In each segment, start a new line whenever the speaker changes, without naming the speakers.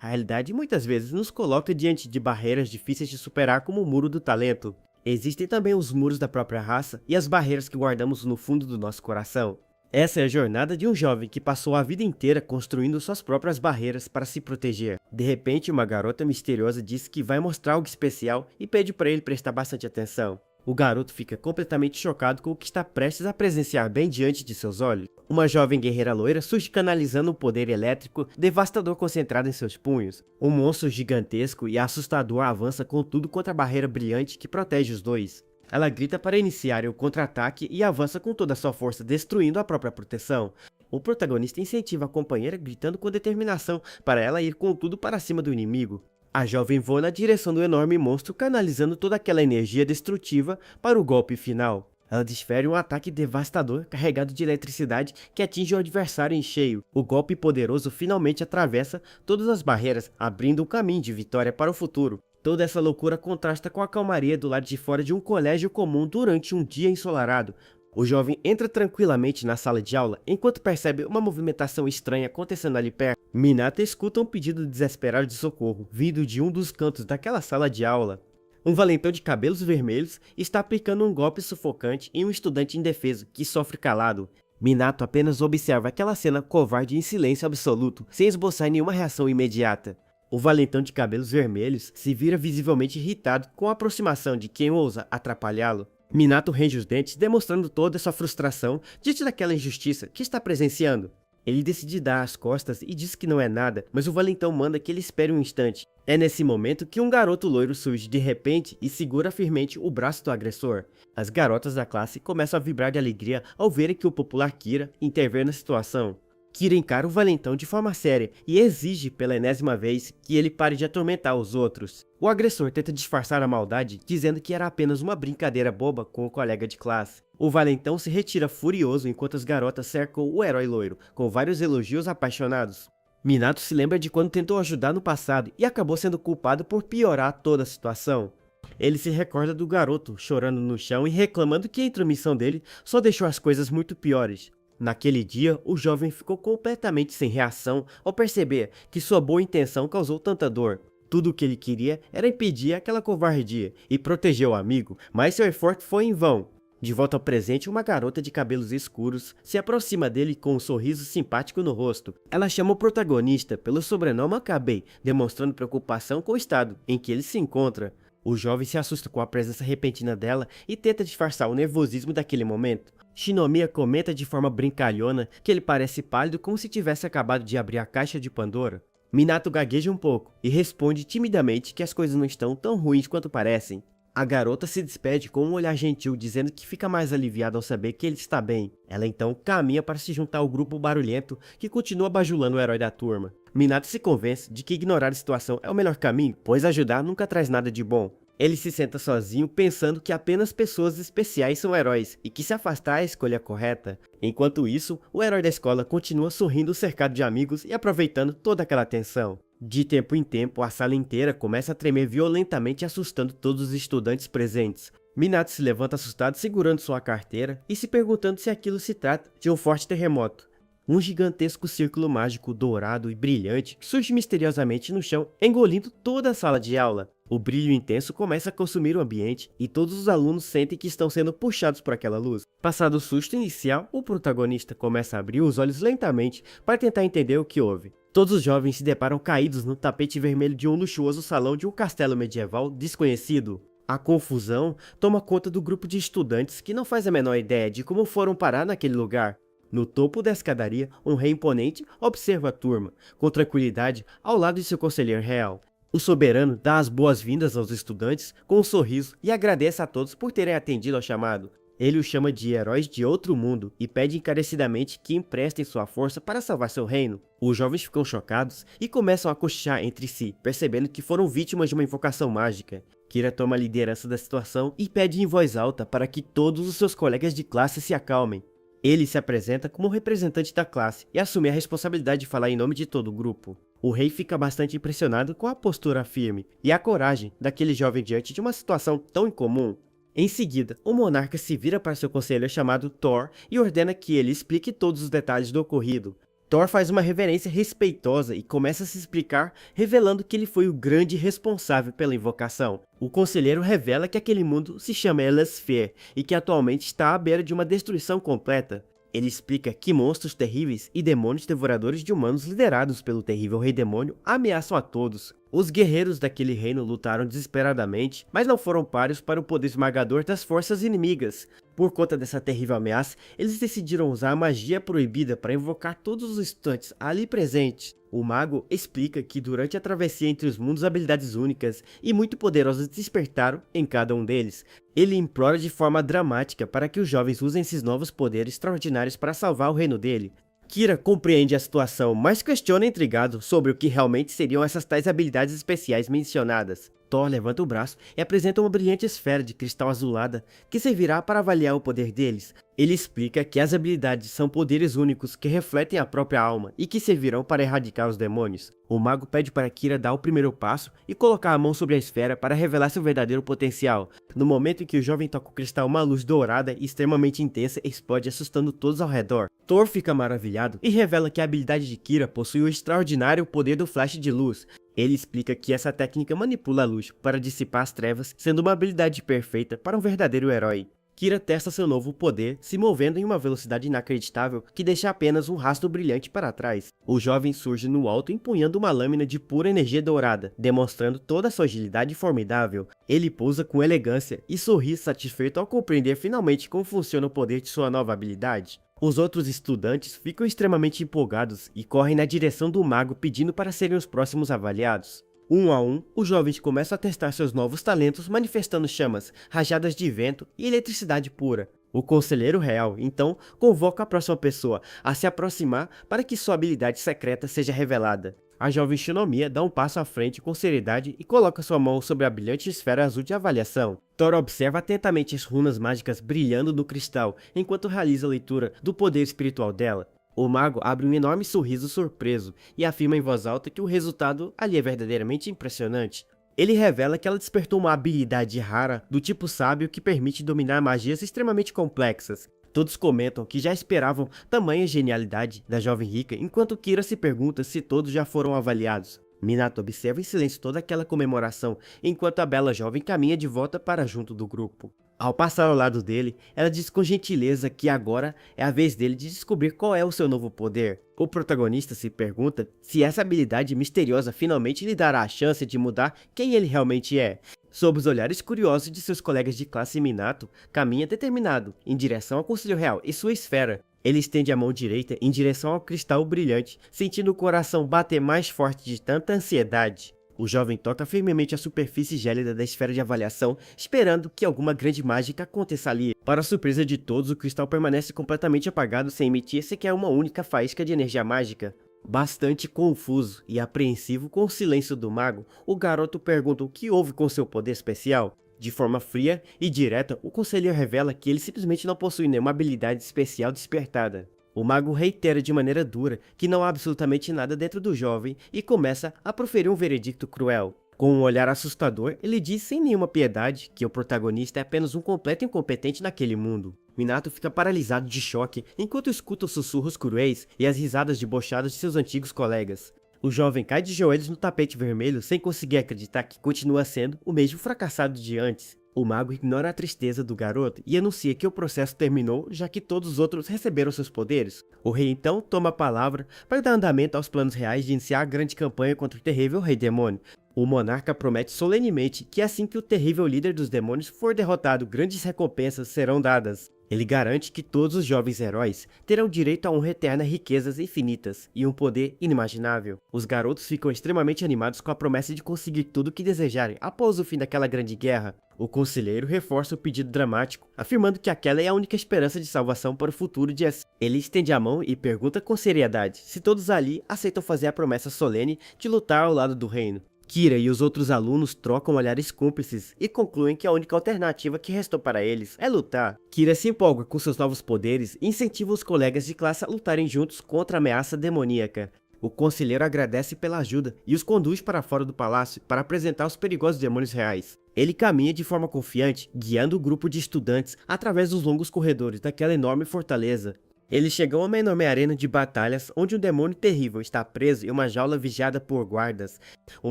A realidade muitas vezes nos coloca diante de barreiras difíceis de superar, como o muro do talento. Existem também os muros da própria raça e as barreiras que guardamos no fundo do nosso coração. Essa é a jornada de um jovem que passou a vida inteira construindo suas próprias barreiras para se proteger. De repente, uma garota misteriosa diz que vai mostrar algo especial e pede para ele prestar bastante atenção. O garoto fica completamente chocado com o que está prestes a presenciar bem diante de seus olhos. Uma jovem guerreira loira surge canalizando um poder elétrico devastador concentrado em seus punhos. Um monstro gigantesco e assustador avança com tudo contra a barreira brilhante que protege os dois. Ela grita para iniciarem o contra-ataque e avança com toda a sua força, destruindo a própria proteção. O protagonista incentiva a companheira, gritando com determinação para ela ir com tudo para cima do inimigo. A jovem voa na direção do enorme monstro, canalizando toda aquela energia destrutiva para o golpe final. Ela desfere um ataque devastador carregado de eletricidade que atinge o adversário em cheio. O golpe poderoso finalmente atravessa todas as barreiras, abrindo um caminho de vitória para o futuro. Toda essa loucura contrasta com a calmaria do lado de fora de um colégio comum durante um dia ensolarado. O jovem entra tranquilamente na sala de aula enquanto percebe uma movimentação estranha acontecendo ali perto. Minato escuta um pedido desesperado de socorro, vindo de um dos cantos daquela sala de aula. Um valentão de cabelos vermelhos está aplicando um golpe sufocante em um estudante indefeso que sofre calado. Minato apenas observa aquela cena covarde em silêncio absoluto, sem esboçar nenhuma reação imediata. O valentão de cabelos vermelhos se vira visivelmente irritado com a aproximação de quem ousa atrapalhá-lo. Minato range os dentes, demonstrando toda sua frustração diante daquela injustiça que está presenciando. Ele decide dar as costas e diz que não é nada, mas o valentão manda que ele espere um instante. É nesse momento que um garoto loiro surge de repente e segura firmemente o braço do agressor. As garotas da classe começam a vibrar de alegria ao verem que o popular Kira intervém na situação. Kira encara o valentão de forma séria e exige pela enésima vez que ele pare de atormentar os outros. O agressor tenta disfarçar a maldade, dizendo que era apenas uma brincadeira boba com o colega de classe. O valentão se retira furioso enquanto as garotas cercam o herói loiro, com vários elogios apaixonados. Minato se lembra de quando tentou ajudar no passado e acabou sendo culpado por piorar toda a situação. Ele se recorda do garoto chorando no chão e reclamando que a intromissão dele só deixou as coisas muito piores. Naquele dia, o jovem ficou completamente sem reação ao perceber que sua boa intenção causou tanta dor. Tudo o que ele queria era impedir aquela covardia e proteger o amigo, mas seu esforço foi em vão. De volta ao presente, uma garota de cabelos escuros se aproxima dele com um sorriso simpático no rosto. Ela chama o protagonista pelo sobrenome Akabe, demonstrando preocupação com o estado em que ele se encontra. O jovem se assusta com a presença repentina dela e tenta disfarçar o nervosismo daquele momento. Shinomiya comenta de forma brincalhona que ele parece pálido, como se tivesse acabado de abrir a caixa de Pandora. Minato gagueja um pouco e responde timidamente que as coisas não estão tão ruins quanto parecem. A garota se despede com um olhar gentil, dizendo que fica mais aliviada ao saber que ele está bem. Ela então caminha para se juntar ao grupo barulhento que continua bajulando o herói da turma. Minato se convence de que ignorar a situação é o melhor caminho, pois ajudar nunca traz nada de bom. Ele se senta sozinho, pensando que apenas pessoas especiais são heróis e que se afastar é a escolha correta. Enquanto isso, o herói da escola continua sorrindo cercado de amigos e aproveitando toda aquela atenção. De tempo em tempo, a sala inteira começa a tremer violentamente, assustando todos os estudantes presentes. Minato se levanta assustado, segurando sua carteira e se perguntando se aquilo se trata de um forte terremoto. Um gigantesco círculo mágico dourado e brilhante surge misteriosamente no chão, engolindo toda a sala de aula. O brilho intenso começa a consumir o ambiente e todos os alunos sentem que estão sendo puxados por aquela luz. Passado o susto inicial, o protagonista começa a abrir os olhos lentamente para tentar entender o que houve. Todos os jovens se deparam caídos no tapete vermelho de um luxuoso salão de um castelo medieval desconhecido. A confusão toma conta do grupo de estudantes que não faz a menor ideia de como foram parar naquele lugar. No topo da escadaria, um rei imponente observa a turma, com tranquilidade, ao lado de seu conselheiro real. O soberano dá as boas-vindas aos estudantes com um sorriso e agradece a todos por terem atendido ao chamado. Ele os chama de heróis de outro mundo e pede encarecidamente que emprestem sua força para salvar seu reino. Os jovens ficam chocados e começam a cochichar entre si, percebendo que foram vítimas de uma invocação mágica. Kira toma a liderança da situação e pede em voz alta para que todos os seus colegas de classe se acalmem. Ele se apresenta como representante da classe e assume a responsabilidade de falar em nome de todo o grupo. O rei fica bastante impressionado com a postura firme e a coragem daquele jovem diante de uma situação tão incomum. Em seguida, o monarca se vira para seu conselheiro chamado Thor e ordena que ele explique todos os detalhes do ocorrido. Thor faz uma reverência respeitosa e começa a se explicar, revelando que ele foi o grande responsável pela invocação. O conselheiro revela que aquele mundo se chama Elasphere e que atualmente está à beira de uma destruição completa. Ele explica que monstros terríveis e demônios devoradores de humanos liderados pelo terrível Rei Demônio ameaçam a todos. Os guerreiros daquele reino lutaram desesperadamente, mas não foram páreos para o poder esmagador das forças inimigas. Por conta dessa terrível ameaça, eles decidiram usar a magia proibida para invocar todos os instantes ali presentes. O mago explica que durante a travessia entre os mundos habilidades únicas e muito poderosas despertaram em cada um deles. Ele implora de forma dramática para que os jovens usem esses novos poderes extraordinários para salvar o reino dele. Kira compreende a situação, mas questiona intrigado sobre o que realmente seriam essas tais habilidades especiais mencionadas. Thor levanta o braço e apresenta uma brilhante esfera de cristal azulada que servirá para avaliar o poder deles. Ele explica que as habilidades são poderes únicos que refletem a própria alma e que servirão para erradicar os demônios. O mago pede para Kira dar o primeiro passo e colocar a mão sobre a esfera para revelar seu verdadeiro potencial. No momento em que o jovem toca o cristal, uma luz dourada e extremamente intensa explode, assustando todos ao redor. Thor fica maravilhado e revela que a habilidade de Kira possui o extraordinário poder do flash de luz. Ele explica que essa técnica manipula a luz para dissipar as trevas, sendo uma habilidade perfeita para um verdadeiro herói. Kira testa seu novo poder, se movendo em uma velocidade inacreditável que deixa apenas um rastro brilhante para trás. O jovem surge no alto empunhando uma lâmina de pura energia dourada, demonstrando toda a sua agilidade formidável. Ele pousa com elegância e sorri satisfeito ao compreender finalmente como funciona o poder de sua nova habilidade. Os outros estudantes ficam extremamente empolgados e correm na direção do mago pedindo para serem os próximos avaliados. Um a um, os jovens começam a testar seus novos talentos manifestando chamas, rajadas de vento e eletricidade pura. O conselheiro real, então, convoca a próxima pessoa a se aproximar para que sua habilidade secreta seja revelada. A jovem Shinomiya dá um passo à frente com seriedade e coloca sua mão sobre a brilhante esfera azul de avaliação. Thor observa atentamente as runas mágicas brilhando no cristal enquanto realiza a leitura do poder espiritual dela. O mago abre um enorme sorriso surpreso e afirma em voz alta que o resultado ali é verdadeiramente impressionante. Ele revela que ela despertou uma habilidade rara do tipo sábio que permite dominar magias extremamente complexas. Todos comentam que já esperavam tamanha genialidade da jovem rica, enquanto Kira se pergunta se todos já foram avaliados. Minato observa em silêncio toda aquela comemoração, enquanto a bela jovem caminha de volta para junto do grupo. Ao passar ao lado dele, ela diz com gentileza que agora é a vez dele de descobrir qual é o seu novo poder. O protagonista se pergunta se essa habilidade misteriosa finalmente lhe dará a chance de mudar quem ele realmente é. Sob os olhares curiosos de seus colegas de classe, Minato caminha determinado em direção ao Conselho Real e sua esfera. Ele estende a mão direita em direção ao cristal brilhante, sentindo o coração bater mais forte de tanta ansiedade. O jovem toca firmemente a superfície gélida da esfera de avaliação, esperando que alguma grande mágica aconteça ali. Para a surpresa de todos, o cristal permanece completamente apagado sem emitir sequer uma única faísca de energia mágica. Bastante confuso e apreensivo com o silêncio do mago, o garoto pergunta o que houve com seu poder especial. De forma fria e direta, o conselheiro revela que ele simplesmente não possui nenhuma habilidade especial despertada. O mago reitera de maneira dura que não há absolutamente nada dentro do jovem e começa a proferir um veredicto cruel. Com um olhar assustador, ele diz sem nenhuma piedade que o protagonista é apenas um completo incompetente naquele mundo. Minato fica paralisado de choque enquanto escuta os sussurros cruéis e as risadas debochadas de seus antigos colegas. O jovem cai de joelhos no tapete vermelho sem conseguir acreditar que continua sendo o mesmo fracassado de antes. O mago ignora a tristeza do garoto e anuncia que o processo terminou, já que todos os outros receberam seus poderes. O rei então toma a palavra para dar andamento aos planos reais de iniciar a grande campanha contra o terrível Rei Demônio. O monarca promete solenemente que assim que o terrível líder dos demônios for derrotado, grandes recompensas serão dadas. Ele garante que todos os jovens heróis terão direito a honra eterna, riquezas infinitas e um poder inimaginável. Os garotos ficam extremamente animados com a promessa de conseguir tudo o que desejarem após o fim daquela grande guerra. O conselheiro reforça o pedido dramático, afirmando que aquela é a única esperança de salvação para o futuro de S. Ele estende a mão e pergunta com seriedade se todos ali aceitam fazer a promessa solene de lutar ao lado do reino. Kira e os outros alunos trocam olhares cúmplices e concluem que a única alternativa que restou para eles é lutar. Kira se empolga com seus novos poderes e incentiva os colegas de classe a lutarem juntos contra a ameaça demoníaca. O conselheiro agradece pela ajuda e os conduz para fora do palácio para apresentar os perigosos demônios reais. Ele caminha de forma confiante, guiando o grupo de estudantes através dos longos corredores daquela enorme fortaleza. Eles chegam a uma enorme arena de batalhas onde um demônio terrível está preso em uma jaula vigiada por guardas. O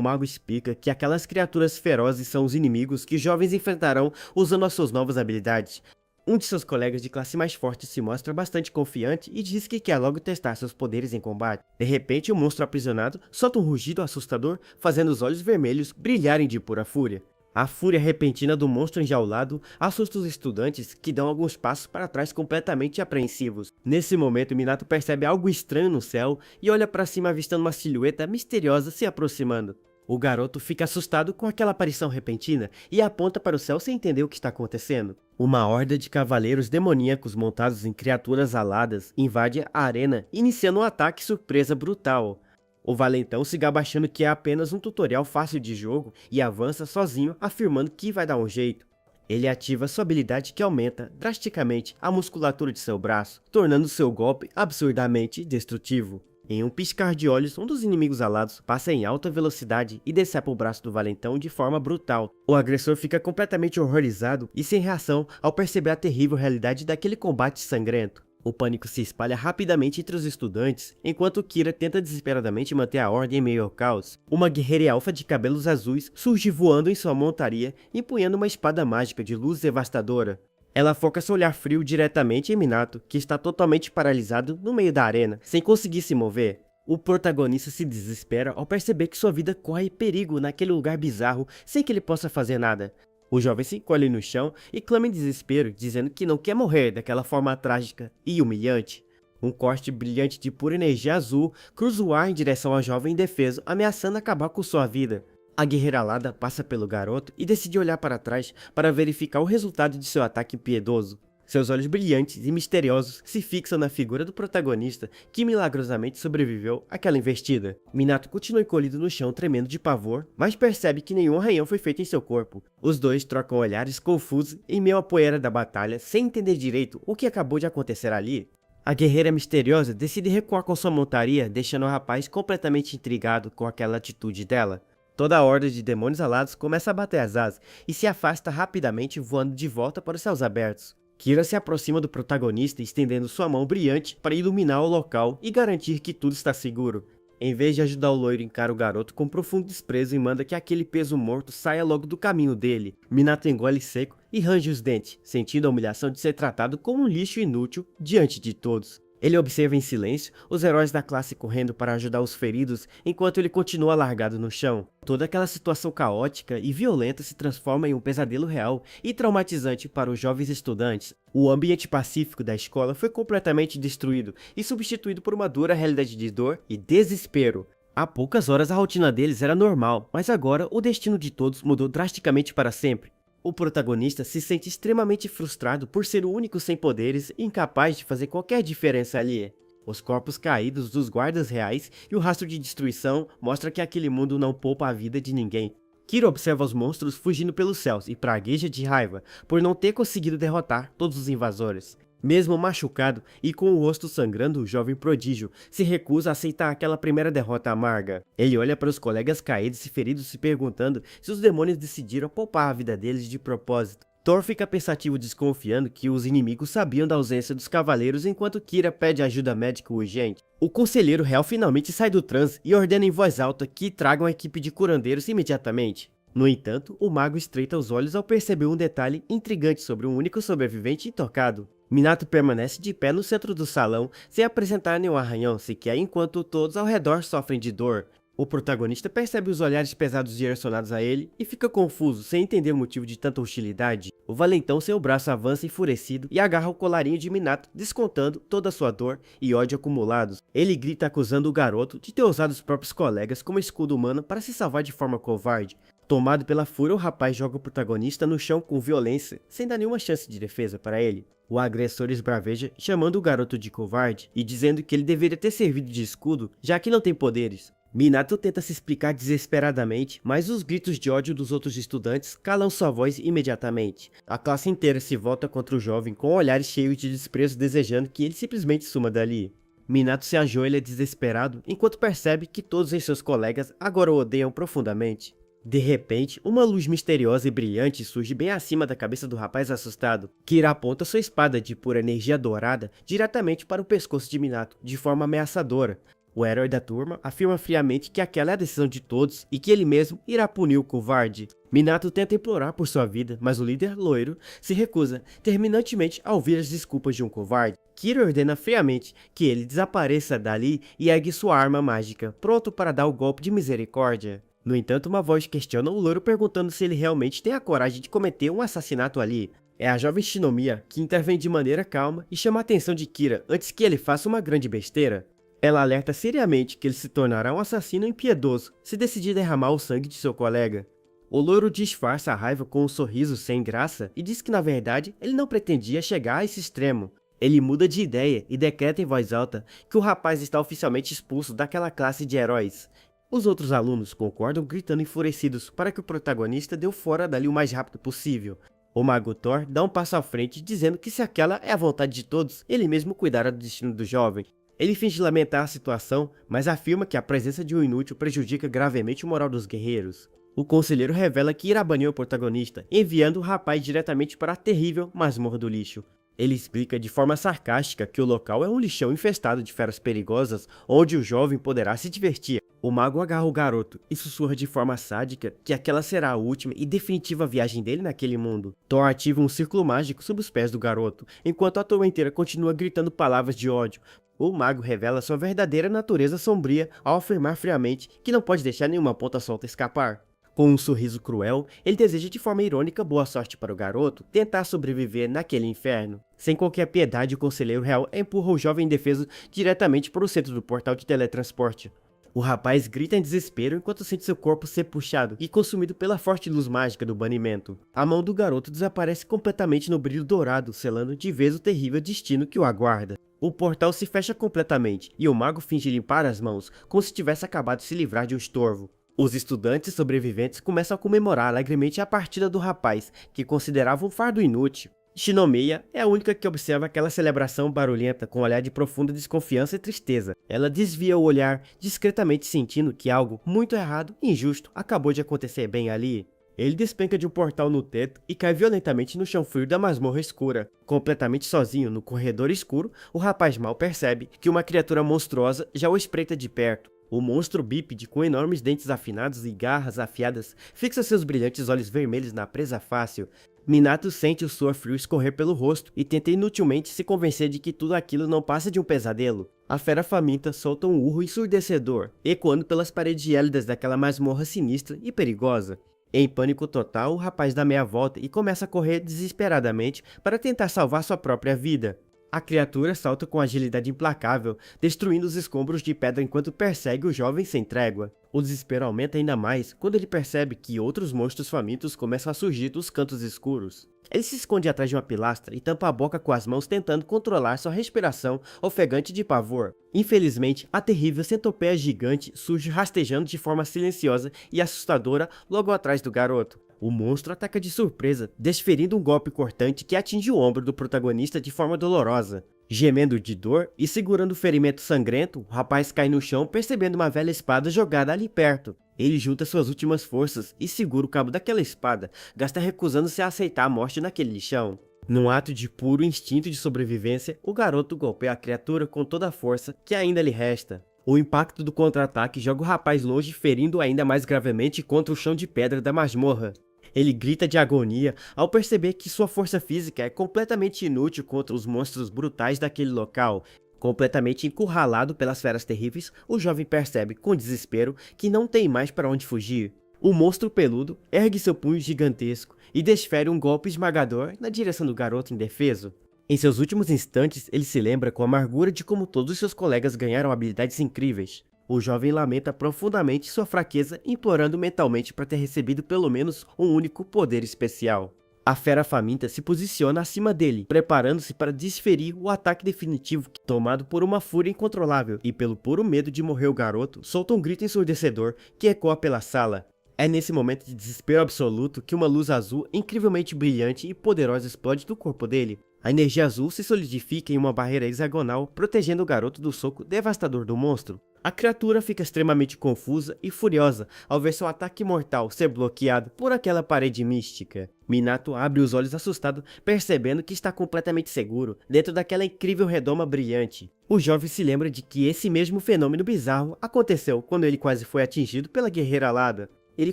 mago explica que aquelas criaturas ferozes são os inimigos que os jovens enfrentarão usando as suas novas habilidades. Um de seus colegas de classe mais forte se mostra bastante confiante e diz que quer logo testar seus poderes em combate. De repente, o monstro aprisionado solta um rugido assustador, fazendo os olhos vermelhos brilharem de pura fúria. A fúria repentina do monstro enjaulado assusta os estudantes, que dão alguns passos para trás completamente apreensivos. Nesse momento, Minato percebe algo estranho no céu e olha para cima avistando uma silhueta misteriosa se aproximando. O garoto fica assustado com aquela aparição repentina e aponta para o céu sem entender o que está acontecendo. Uma horda de cavaleiros demoníacos montados em criaturas aladas invade a arena, iniciando um ataque surpresa brutal. O valentão se gaba achando que é apenas um tutorial fácil de jogo e avança sozinho, afirmando que vai dar um jeito. Ele ativa sua habilidade que aumenta drasticamente a musculatura de seu braço, tornando seu golpe absurdamente destrutivo. Em um piscar de olhos, um dos inimigos alados passa em alta velocidade e decepa o braço do valentão de forma brutal. O agressor fica completamente horrorizado e sem reação ao perceber a terrível realidade daquele combate sangrento. O pânico se espalha rapidamente entre os estudantes, enquanto Kira tenta desesperadamente manter a ordem em meio ao caos. Uma guerreira elfa de cabelos azuis surge voando em sua montaria, empunhando uma espada mágica de luz devastadora. Ela foca seu olhar frio diretamente em Minato, que está totalmente paralisado no meio da arena, sem conseguir se mover. O protagonista se desespera ao perceber que sua vida corre perigo naquele lugar bizarro sem que ele possa fazer nada. O jovem se encolhe no chão e clama em desespero, dizendo que não quer morrer daquela forma trágica e humilhante. Um corte brilhante de pura energia azul cruza o ar em direção ao jovem indefeso, ameaçando acabar com sua vida. A guerreira alada passa pelo garoto e decide olhar para trás para verificar o resultado de seu ataque impiedoso. Seus olhos brilhantes e misteriosos se fixam na figura do protagonista, que milagrosamente sobreviveu àquela investida. Minato continua encolhido no chão, tremendo de pavor, mas percebe que nenhum arranhão foi feito em seu corpo. Os dois trocam olhares confusos em meio à poeira da batalha, sem entender direito o que acabou de acontecer ali. A guerreira misteriosa decide recuar com sua montaria, deixando o rapaz completamente intrigado com aquela atitude dela. Toda a horda de demônios alados começa a bater as asas e se afasta rapidamente, voando de volta para os céus abertos. Kira se aproxima do protagonista, estendendo sua mão brilhante para iluminar o local e garantir que tudo está seguro. Em vez de ajudar o loiro, encara o garoto com profundo desprezo e manda que aquele peso morto saia logo do caminho dele. Minato engole seco e range os dentes, sentindo a humilhação de ser tratado como um lixo inútil diante de todos. Ele observa em silêncio os heróis da classe correndo para ajudar os feridos, enquanto ele continua largado no chão. Toda aquela situação caótica e violenta se transforma em um pesadelo real e traumatizante para os jovens estudantes. O ambiente pacífico da escola foi completamente destruído e substituído por uma dura realidade de dor e desespero. Há poucas horas a rotina deles era normal, mas agora o destino de todos mudou drasticamente para sempre. O protagonista se sente extremamente frustrado por ser o único sem poderes e incapaz de fazer qualquer diferença ali. Os corpos caídos dos guardas reais e o rastro de destruição mostra que aquele mundo não poupa a vida de ninguém. Kira observa os monstros fugindo pelos céus e pragueja de raiva por não ter conseguido derrotar todos os invasores. Mesmo machucado e com o rosto sangrando, o jovem prodígio se recusa a aceitar aquela primeira derrota amarga. Ele olha para os colegas caídos e feridos se perguntando se os demônios decidiram poupar a vida deles de propósito. Thor fica pensativo, desconfiando que os inimigos sabiam da ausência dos cavaleiros enquanto Kira pede ajuda médica urgente. O conselheiro real finalmente sai do transe e ordena em voz alta que tragam a equipe de curandeiros imediatamente. No entanto, o mago estreita os olhos ao perceber um detalhe intrigante sobre um único sobrevivente intocado. Minato permanece de pé no centro do salão, sem apresentar nenhum arranhão sequer, enquanto todos ao redor sofrem de dor. O protagonista percebe os olhares pesados direcionados a ele e fica confuso, sem entender o motivo de tanta hostilidade. O valentão, seu braço avança enfurecido e agarra o colarinho de Minato, descontando toda a sua dor e ódio acumulados. Ele grita acusando o garoto de ter usado os próprios colegas como escudo humano para se salvar de forma covarde. Tomado pela fúria, o rapaz joga o protagonista no chão com violência, sem dar nenhuma chance de defesa para ele. O agressor esbraveja, chamando o garoto de covarde e dizendo que ele deveria ter servido de escudo, já que não tem poderes. Minato tenta se explicar desesperadamente, mas os gritos de ódio dos outros estudantes calam sua voz imediatamente. A classe inteira se volta contra o jovem com olhares cheios de desprezo, desejando que ele simplesmente suma dali. Minato se ajoelha desesperado, enquanto percebe que todos em seus colegas agora o odeiam profundamente. De repente, uma luz misteriosa e brilhante surge bem acima da cabeça do rapaz assustado. Kira aponta sua espada de pura energia dourada diretamente para o pescoço de Minato, de forma ameaçadora. O herói da turma afirma friamente que aquela é a decisão de todos e que ele mesmo irá punir o covarde. Minato tenta implorar por sua vida, mas o líder loiro se recusa terminantemente a ouvir as desculpas de um covarde. Kira ordena friamente que ele desapareça dali e ergue sua arma mágica, pronto para dar o golpe de misericórdia. No entanto, uma voz questiona o loiro perguntando se ele realmente tem a coragem de cometer um assassinato ali. É a jovem Shinomiya que intervém de maneira calma e chama a atenção de Kira antes que ele faça uma grande besteira. Ela alerta seriamente que ele se tornará um assassino impiedoso se decidir derramar o sangue de seu colega. O loiro disfarça a raiva com um sorriso sem graça e diz que na verdade ele não pretendia chegar a esse extremo. Ele muda de ideia e decreta em voz alta que o rapaz está oficialmente expulso daquela classe de heróis. Os outros alunos concordam gritando enfurecidos para que o protagonista dê o fora dali o mais rápido possível. O mago Thor dá um passo à frente dizendo que se aquela é a vontade de todos, ele mesmo cuidará do destino do jovem. Ele finge lamentar a situação, mas afirma que a presença de um inútil prejudica gravemente o moral dos guerreiros. O conselheiro revela que irá banir o protagonista, enviando o rapaz diretamente para a terrível masmorra do lixo. Ele explica de forma sarcástica que o local é um lixão infestado de feras perigosas, onde o jovem poderá se divertir. O mago agarra o garoto e sussurra de forma sádica que aquela será a última e definitiva viagem dele naquele mundo. Thor ativa um círculo mágico sob os pés do garoto, enquanto a tormenteira continua gritando palavras de ódio. O mago revela sua verdadeira natureza sombria ao afirmar friamente que não pode deixar nenhuma ponta solta escapar. Com um sorriso cruel, ele deseja de forma irônica boa sorte para o garoto tentar sobreviver naquele inferno. Sem qualquer piedade, o conselheiro real empurra o jovem indefeso diretamente para o centro do portal de teletransporte. O rapaz grita em desespero enquanto sente seu corpo ser puxado e consumido pela forte luz mágica do banimento. A mão do garoto desaparece completamente no brilho dourado, selando de vez o terrível destino que o aguarda. O portal se fecha completamente e o mago finge limpar as mãos, como se tivesse acabado de se livrar de um estorvo. Os estudantes sobreviventes começam a comemorar alegremente a partida do rapaz, que considerava um fardo inútil. Shinomiya é a única que observa aquela celebração barulhenta com um olhar de profunda desconfiança e tristeza. Ela desvia o olhar, discretamente sentindo que algo muito errado e injusto acabou de acontecer bem ali. Ele despenca de um portal no teto e cai violentamente no chão frio da masmorra escura. Completamente sozinho no corredor escuro, o rapaz mal percebe que uma criatura monstruosa já o espreita de perto. O monstro bípede, com enormes dentes afinados e garras afiadas, fixa seus brilhantes olhos vermelhos na presa fácil. Minato sente o suor frio escorrer pelo rosto e tenta inutilmente se convencer de que tudo aquilo não passa de um pesadelo. A fera faminta solta um urro ensurdecedor, ecoando pelas paredes gélidas daquela masmorra sinistra e perigosa. Em pânico total, o rapaz dá meia volta e começa a correr desesperadamente para tentar salvar sua própria vida. A criatura salta com agilidade implacável, destruindo os escombros de pedra enquanto persegue o jovem sem trégua. O desespero aumenta ainda mais quando ele percebe que outros monstros famintos começam a surgir dos cantos escuros. Ele se esconde atrás de uma pilastra e tampa a boca com as mãos tentando controlar sua respiração ofegante de pavor. Infelizmente, a terrível centopeia gigante surge rastejando de forma silenciosa e assustadora logo atrás do garoto. O monstro ataca de surpresa, desferindo um golpe cortante que atinge o ombro do protagonista de forma dolorosa. Gemendo de dor e segurando o ferimento sangrento, o rapaz cai no chão percebendo uma velha espada jogada ali perto. Ele junta suas últimas forças e segura o cabo daquela espada, gasta recusando-se a aceitar a morte naquele lixão. Num ato de puro instinto de sobrevivência, o garoto golpeia a criatura com toda a força que ainda lhe resta. O impacto do contra-ataque joga o rapaz longe, ferindo ainda mais gravemente contra o chão de pedra da masmorra. Ele grita de agonia ao perceber que sua força física é completamente inútil contra os monstros brutais daquele local. Completamente encurralado pelas feras terríveis, o jovem percebe com desespero que não tem mais para onde fugir. O monstro peludo ergue seu punho gigantesco e desfere um golpe esmagador na direção do garoto indefeso. Em seus últimos instantes, ele se lembra com amargura de como todos seus colegas ganharam habilidades incríveis. O jovem lamenta profundamente sua fraqueza, implorando mentalmente para ter recebido pelo menos um único poder especial. A fera faminta se posiciona acima dele, preparando-se para desferir o ataque definitivo que, tomado por uma fúria incontrolável e pelo puro medo de morrer o garoto, solta um grito ensurdecedor que ecoa pela sala. É nesse momento de desespero absoluto que uma luz azul incrivelmente brilhante e poderosa explode do corpo dele. A energia azul se solidifica em uma barreira hexagonal, protegendo o garoto do soco devastador do monstro. A criatura fica extremamente confusa e furiosa ao ver seu ataque mortal ser bloqueado por aquela parede mística. Minato abre os olhos assustado, percebendo que está completamente seguro dentro daquela incrível redoma brilhante. O jovem se lembra de que esse mesmo fenômeno bizarro aconteceu quando ele quase foi atingido pela guerreira alada. Ele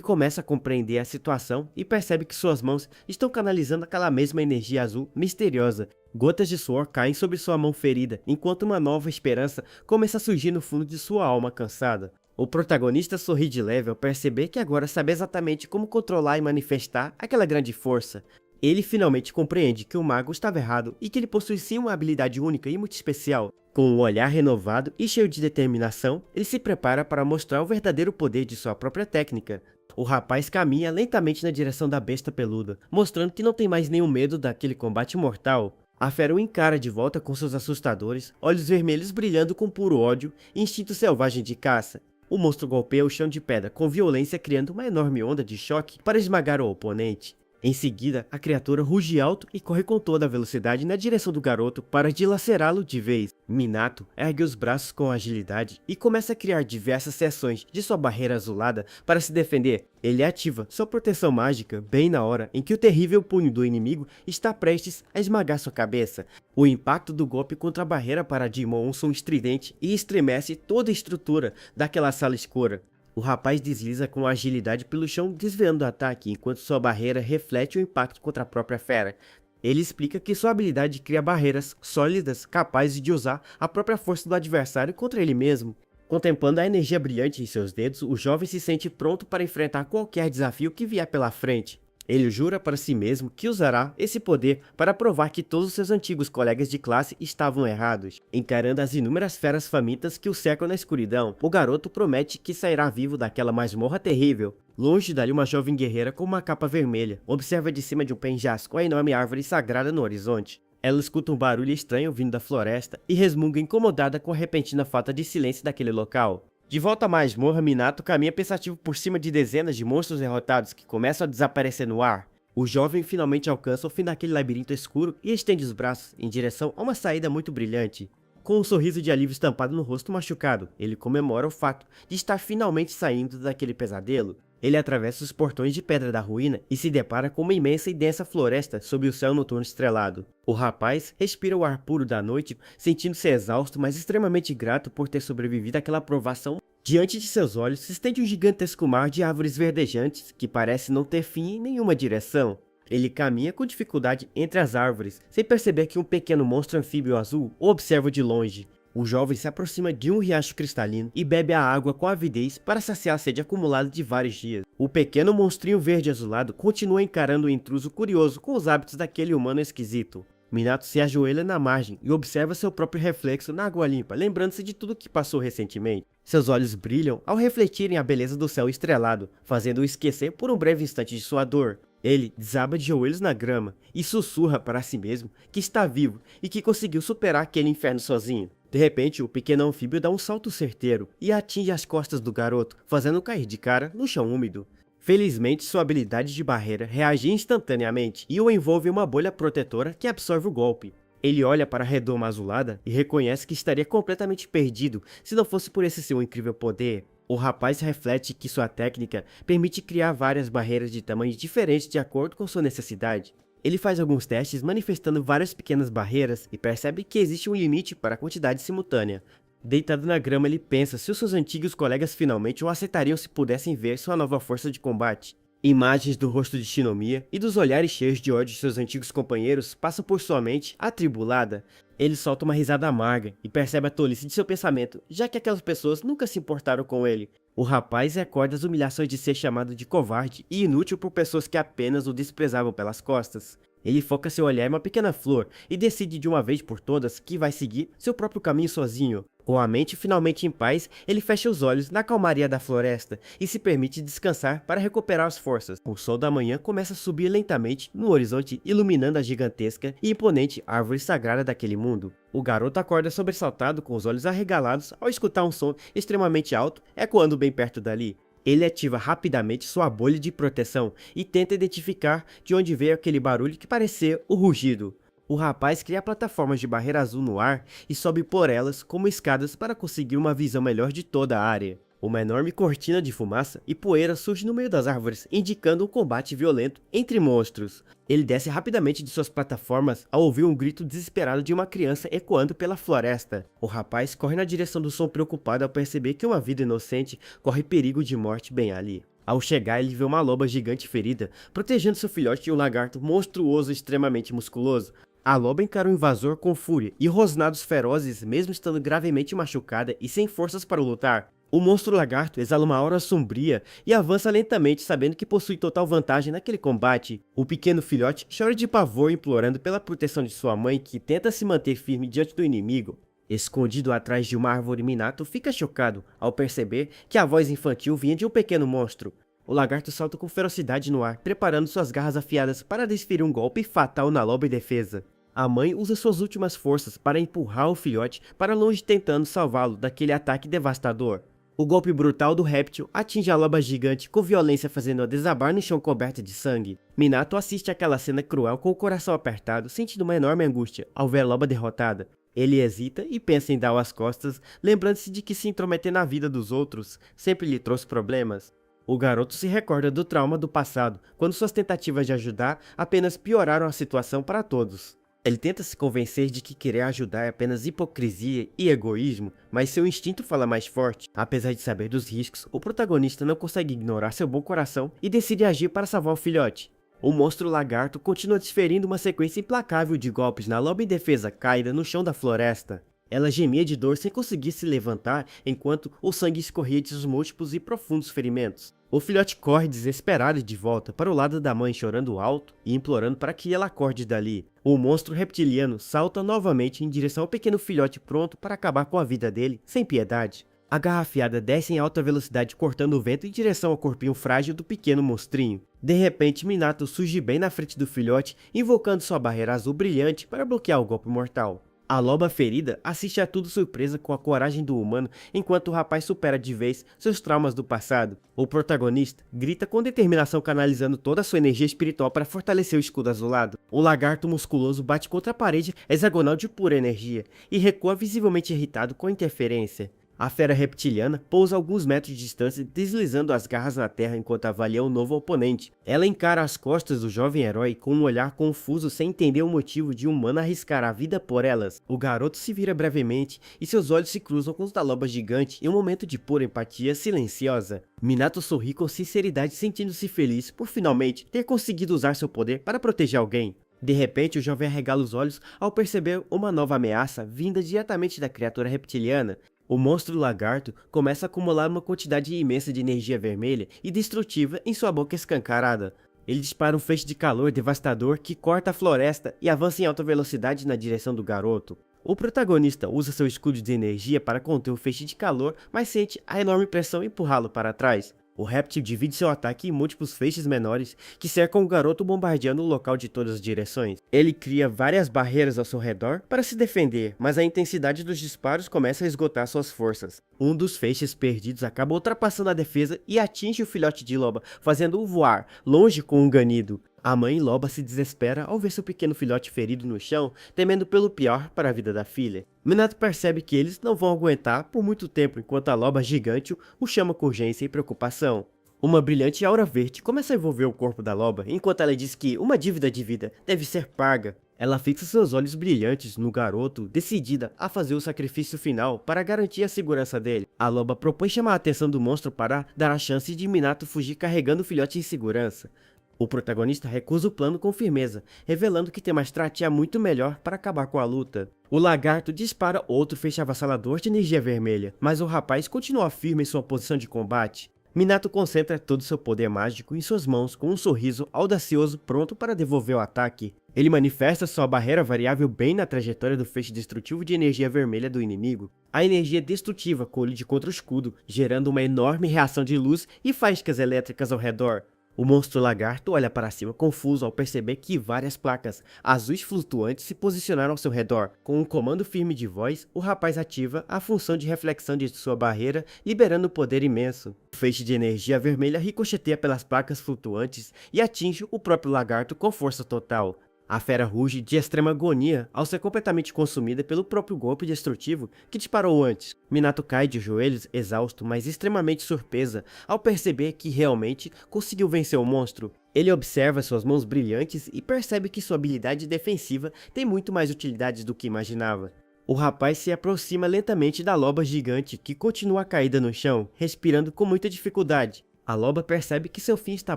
começa a compreender a situação e percebe que suas mãos estão canalizando aquela mesma energia azul misteriosa. Gotas de suor caem sobre sua mão ferida, enquanto uma nova esperança começa a surgir no fundo de sua alma cansada. O protagonista sorri de leve ao perceber que agora sabe exatamente como controlar e manifestar aquela grande força. Ele finalmente compreende que o mago estava errado e que ele possui sim uma habilidade única e muito especial. Com um olhar renovado e cheio de determinação, ele se prepara para mostrar o verdadeiro poder de sua própria técnica. O rapaz caminha lentamente na direção da besta peluda, mostrando que não tem mais nenhum medo daquele combate mortal. A fera o encara de volta com seus assustadores, olhos vermelhos brilhando com puro ódio e instinto selvagem de caça. O monstro golpeia o chão de pedra com violência, criando uma enorme onda de choque para esmagar o oponente. Em seguida, a criatura ruge alto e corre com toda a velocidade na direção do garoto para dilacerá-lo de vez. Minato ergue os braços com agilidade e começa a criar diversas seções de sua barreira azulada para se defender. Ele ativa sua proteção mágica bem na hora em que o terrível punho do inimigo está prestes a esmagar sua cabeça. O impacto do golpe contra a barreira paradigma um som estridente e estremece toda a estrutura daquela sala escura. O rapaz desliza com agilidade pelo chão, desviando o ataque, enquanto sua barreira reflete o impacto contra a própria fera. Ele explica que sua habilidade cria barreiras sólidas capazes de usar a própria força do adversário contra ele mesmo. Contemplando a energia brilhante em seus dedos, o jovem se sente pronto para enfrentar qualquer desafio que vier pela frente. Ele jura para si mesmo que usará esse poder para provar que todos os seus antigos colegas de classe estavam errados. Encarando as inúmeras feras famintas que o cercam na escuridão, o garoto promete que sairá vivo daquela masmorra terrível. Longe dali, uma jovem guerreira com uma capa vermelha observa de cima de um penhasco a enorme árvore sagrada no horizonte. Ela escuta um barulho estranho vindo da floresta e resmunga incomodada com a repentina falta de silêncio daquele local. De volta à masmorra, Minato caminha pensativo por cima de dezenas de monstros derrotados que começam a desaparecer no ar. O jovem finalmente alcança o fim daquele labirinto escuro e estende os braços em direção a uma saída muito brilhante. Com um sorriso de alívio estampado no rosto machucado, ele comemora o fato de estar finalmente saindo daquele pesadelo. Ele atravessa os portões de pedra da ruína e se depara com uma imensa e densa floresta sob o céu noturno estrelado. O rapaz respira o ar puro da noite, sentindo-se exausto, mas extremamente grato por ter sobrevivido àquela provação. Diante de seus olhos se estende um gigantesco mar de árvores verdejantes que parece não ter fim em nenhuma direção. Ele caminha com dificuldade entre as árvores, sem perceber que um pequeno monstro anfíbio azul o observa de longe. O jovem se aproxima de um riacho cristalino e bebe a água com avidez para saciar a sede acumulada de vários dias. O pequeno monstrinho verde azulado continua encarando o intruso curioso com os hábitos daquele humano esquisito. Minato se ajoelha na margem e observa seu próprio reflexo na água limpa, lembrando-se de tudo que passou recentemente. Seus olhos brilham ao refletirem a beleza do céu estrelado, fazendo-o esquecer por um breve instante de sua dor. Ele desaba de joelhos na grama e sussurra para si mesmo que está vivo e que conseguiu superar aquele inferno sozinho. De repente, o pequeno anfíbio dá um salto certeiro e atinge as costas do garoto, fazendo-o cair de cara no chão úmido. Felizmente, sua habilidade de barreira reage instantaneamente e o envolve em uma bolha protetora que absorve o golpe. Ele olha para a redoma azulada e reconhece que estaria completamente perdido se não fosse por esse seu incrível poder. O rapaz reflete que sua técnica permite criar várias barreiras de tamanhos diferentes de acordo com sua necessidade. Ele faz alguns testes manifestando várias pequenas barreiras e percebe que existe um limite para a quantidade simultânea. Deitado na grama, ele pensa se os seus antigos colegas finalmente o aceitariam se pudessem ver sua nova força de combate. Imagens do rosto de Shinomiya e dos olhares cheios de ódio de seus antigos companheiros passam por sua mente atribulada. Ele solta uma risada amarga e percebe a tolice de seu pensamento, já que aquelas pessoas nunca se importaram com ele. O rapaz recorda as humilhações de ser chamado de covarde e inútil por pessoas que apenas o desprezavam pelas costas. Ele foca seu olhar em uma pequena flor e decide de uma vez por todas que vai seguir seu próprio caminho sozinho. Com a mente finalmente em paz, ele fecha os olhos na calmaria da floresta e se permite descansar para recuperar as forças. O sol da manhã começa a subir lentamente no horizonte, iluminando a gigantesca e imponente árvore sagrada daquele mundo. O garoto acorda sobressaltado com os olhos arregalados ao escutar um som extremamente alto ecoando bem perto dali. Ele ativa rapidamente sua bolha de proteção e tenta identificar de onde veio aquele barulho que parecia o rugido. O rapaz cria plataformas de barreira azul no ar e sobe por elas como escadas para conseguir uma visão melhor de toda a área. Uma enorme cortina de fumaça e poeira surge no meio das árvores, indicando um combate violento entre monstros. Ele desce rapidamente de suas plataformas ao ouvir um grito desesperado de uma criança ecoando pela floresta. O rapaz corre na direção do som preocupado ao perceber que uma vida inocente corre perigo de morte bem ali. Ao chegar, ele vê uma loba gigante ferida, protegendo seu filhote de um lagarto monstruoso extremamente musculoso. A loba encara o invasor com fúria e rosnados ferozes, mesmo estando gravemente machucada e sem forças para lutar. O monstro lagarto exala uma aura sombria e avança lentamente, sabendo que possui total vantagem naquele combate. O pequeno filhote chora de pavor, implorando pela proteção de sua mãe, que tenta se manter firme diante do inimigo. Escondido atrás de uma árvore, Minato fica chocado ao perceber que a voz infantil vinha de um pequeno monstro. O lagarto salta com ferocidade no ar, preparando suas garras afiadas para desferir um golpe fatal na loba indefesa. A mãe usa suas últimas forças para empurrar o filhote para longe, tentando salvá-lo daquele ataque devastador. O golpe brutal do réptil atinge a loba gigante com violência, fazendo-a desabar no chão coberta de sangue. Minato assiste àquela cena cruel com o coração apertado, sentindo uma enorme angústia ao ver a loba derrotada. Ele hesita e pensa em dar as costas, lembrando-se de que se intrometer na vida dos outros sempre lhe trouxe problemas. O garoto se recorda do trauma do passado, quando suas tentativas de ajudar apenas pioraram a situação para todos. Ele tenta se convencer de que querer ajudar é apenas hipocrisia e egoísmo, mas seu instinto fala mais forte. Apesar de saber dos riscos, o protagonista não consegue ignorar seu bom coração e decide agir para salvar o filhote. O monstro lagarto continua desferindo uma sequência implacável de golpes na loba indefesa caída no chão da floresta. Ela gemia de dor sem conseguir se levantar, enquanto o sangue escorria de seus múltiplos e profundos ferimentos. O filhote corre desesperado de volta para o lado da mãe, chorando alto e implorando para que ela acorde dali. O monstro reptiliano salta novamente em direção ao pequeno filhote, pronto para acabar com a vida dele, sem piedade. A garra afiada desce em alta velocidade, cortando o vento em direção ao corpinho frágil do pequeno monstrinho. De repente, Minato surge bem na frente do filhote, invocando sua barreira azul brilhante para bloquear o golpe mortal. A loba ferida assiste a tudo surpresa com a coragem do humano, enquanto o rapaz supera de vez seus traumas do passado. O protagonista grita com determinação, canalizando toda a sua energia espiritual para fortalecer o escudo azulado. O lagarto musculoso bate contra a parede hexagonal de pura energia e recua, visivelmente irritado com a interferência. A fera reptiliana pousa a alguns metros de distância, deslizando as garras na terra enquanto avalia o novo oponente. Ela encara as costas do jovem herói com um olhar confuso, sem entender o motivo de um humano arriscar a vida por elas. O garoto se vira brevemente e seus olhos se cruzam com os da loba gigante em um momento de pura empatia silenciosa. Minato sorri com sinceridade, sentindo-se feliz por finalmente ter conseguido usar seu poder para proteger alguém. De repente, o jovem arregala os olhos ao perceber uma nova ameaça vinda diretamente da criatura reptiliana. O monstro lagarto começa a acumular uma quantidade imensa de energia vermelha e destrutiva em sua boca escancarada. Ele dispara um feixe de calor devastador que corta a floresta e avança em alta velocidade na direção do garoto. O protagonista usa seu escudo de energia para conter o feixe de calor, mas sente a enorme pressão empurrá-lo para trás. O réptil divide seu ataque em múltiplos feixes menores que cercam o garoto, bombardeando o local de todas as direções. Ele cria várias barreiras ao seu redor para se defender, mas a intensidade dos disparos começa a esgotar suas forças. Um dos feixes perdidos acaba ultrapassando a defesa e atinge o filhote de loba, fazendo-o voar longe com um ganido. A mãe loba se desespera ao ver seu pequeno filhote ferido no chão, temendo pelo pior para a vida da filha. Minato percebe que eles não vão aguentar por muito tempo, enquanto a loba gigante o chama com urgência e preocupação. Uma brilhante aura verde começa a envolver o corpo da loba, enquanto ela diz que uma dívida de vida deve ser paga. Ela fixa seus olhos brilhantes no garoto, decidida a fazer o sacrifício final para garantir a segurança dele. A loba propõe chamar a atenção do monstro para dar a chance de Minato fugir carregando o filhote em segurança. O protagonista recusa o plano com firmeza, revelando que tem uma estratégia muito melhor para acabar com a luta. O lagarto dispara outro feixe avassalador de energia vermelha, mas o rapaz continua firme em sua posição de combate. Minato concentra todo seu poder mágico em suas mãos com um sorriso audacioso, pronto para devolver o ataque. Ele manifesta sua barreira variável bem na trajetória do feixe destrutivo de energia vermelha do inimigo. A energia destrutiva colide contra o escudo, gerando uma enorme reação de luz e faíscas elétricas ao redor. O monstro lagarto olha para cima confuso ao perceber que várias placas azuis flutuantes se posicionaram ao seu redor. Com um comando firme de voz, o rapaz ativa a função de reflexão de sua barreira, liberando poder imenso. O feixe de energia vermelha ricocheteia pelas placas flutuantes e atinge o próprio lagarto com força total. A fera ruge de extrema agonia ao ser completamente consumida pelo próprio golpe destrutivo que disparou antes. Minato cai de joelhos, exausto, mas extremamente surpresa ao perceber que realmente conseguiu vencer o monstro. Ele observa suas mãos brilhantes e percebe que sua habilidade defensiva tem muito mais utilidades do que imaginava. O rapaz se aproxima lentamente da loba gigante que continua caída no chão, respirando com muita dificuldade. A loba percebe que seu fim está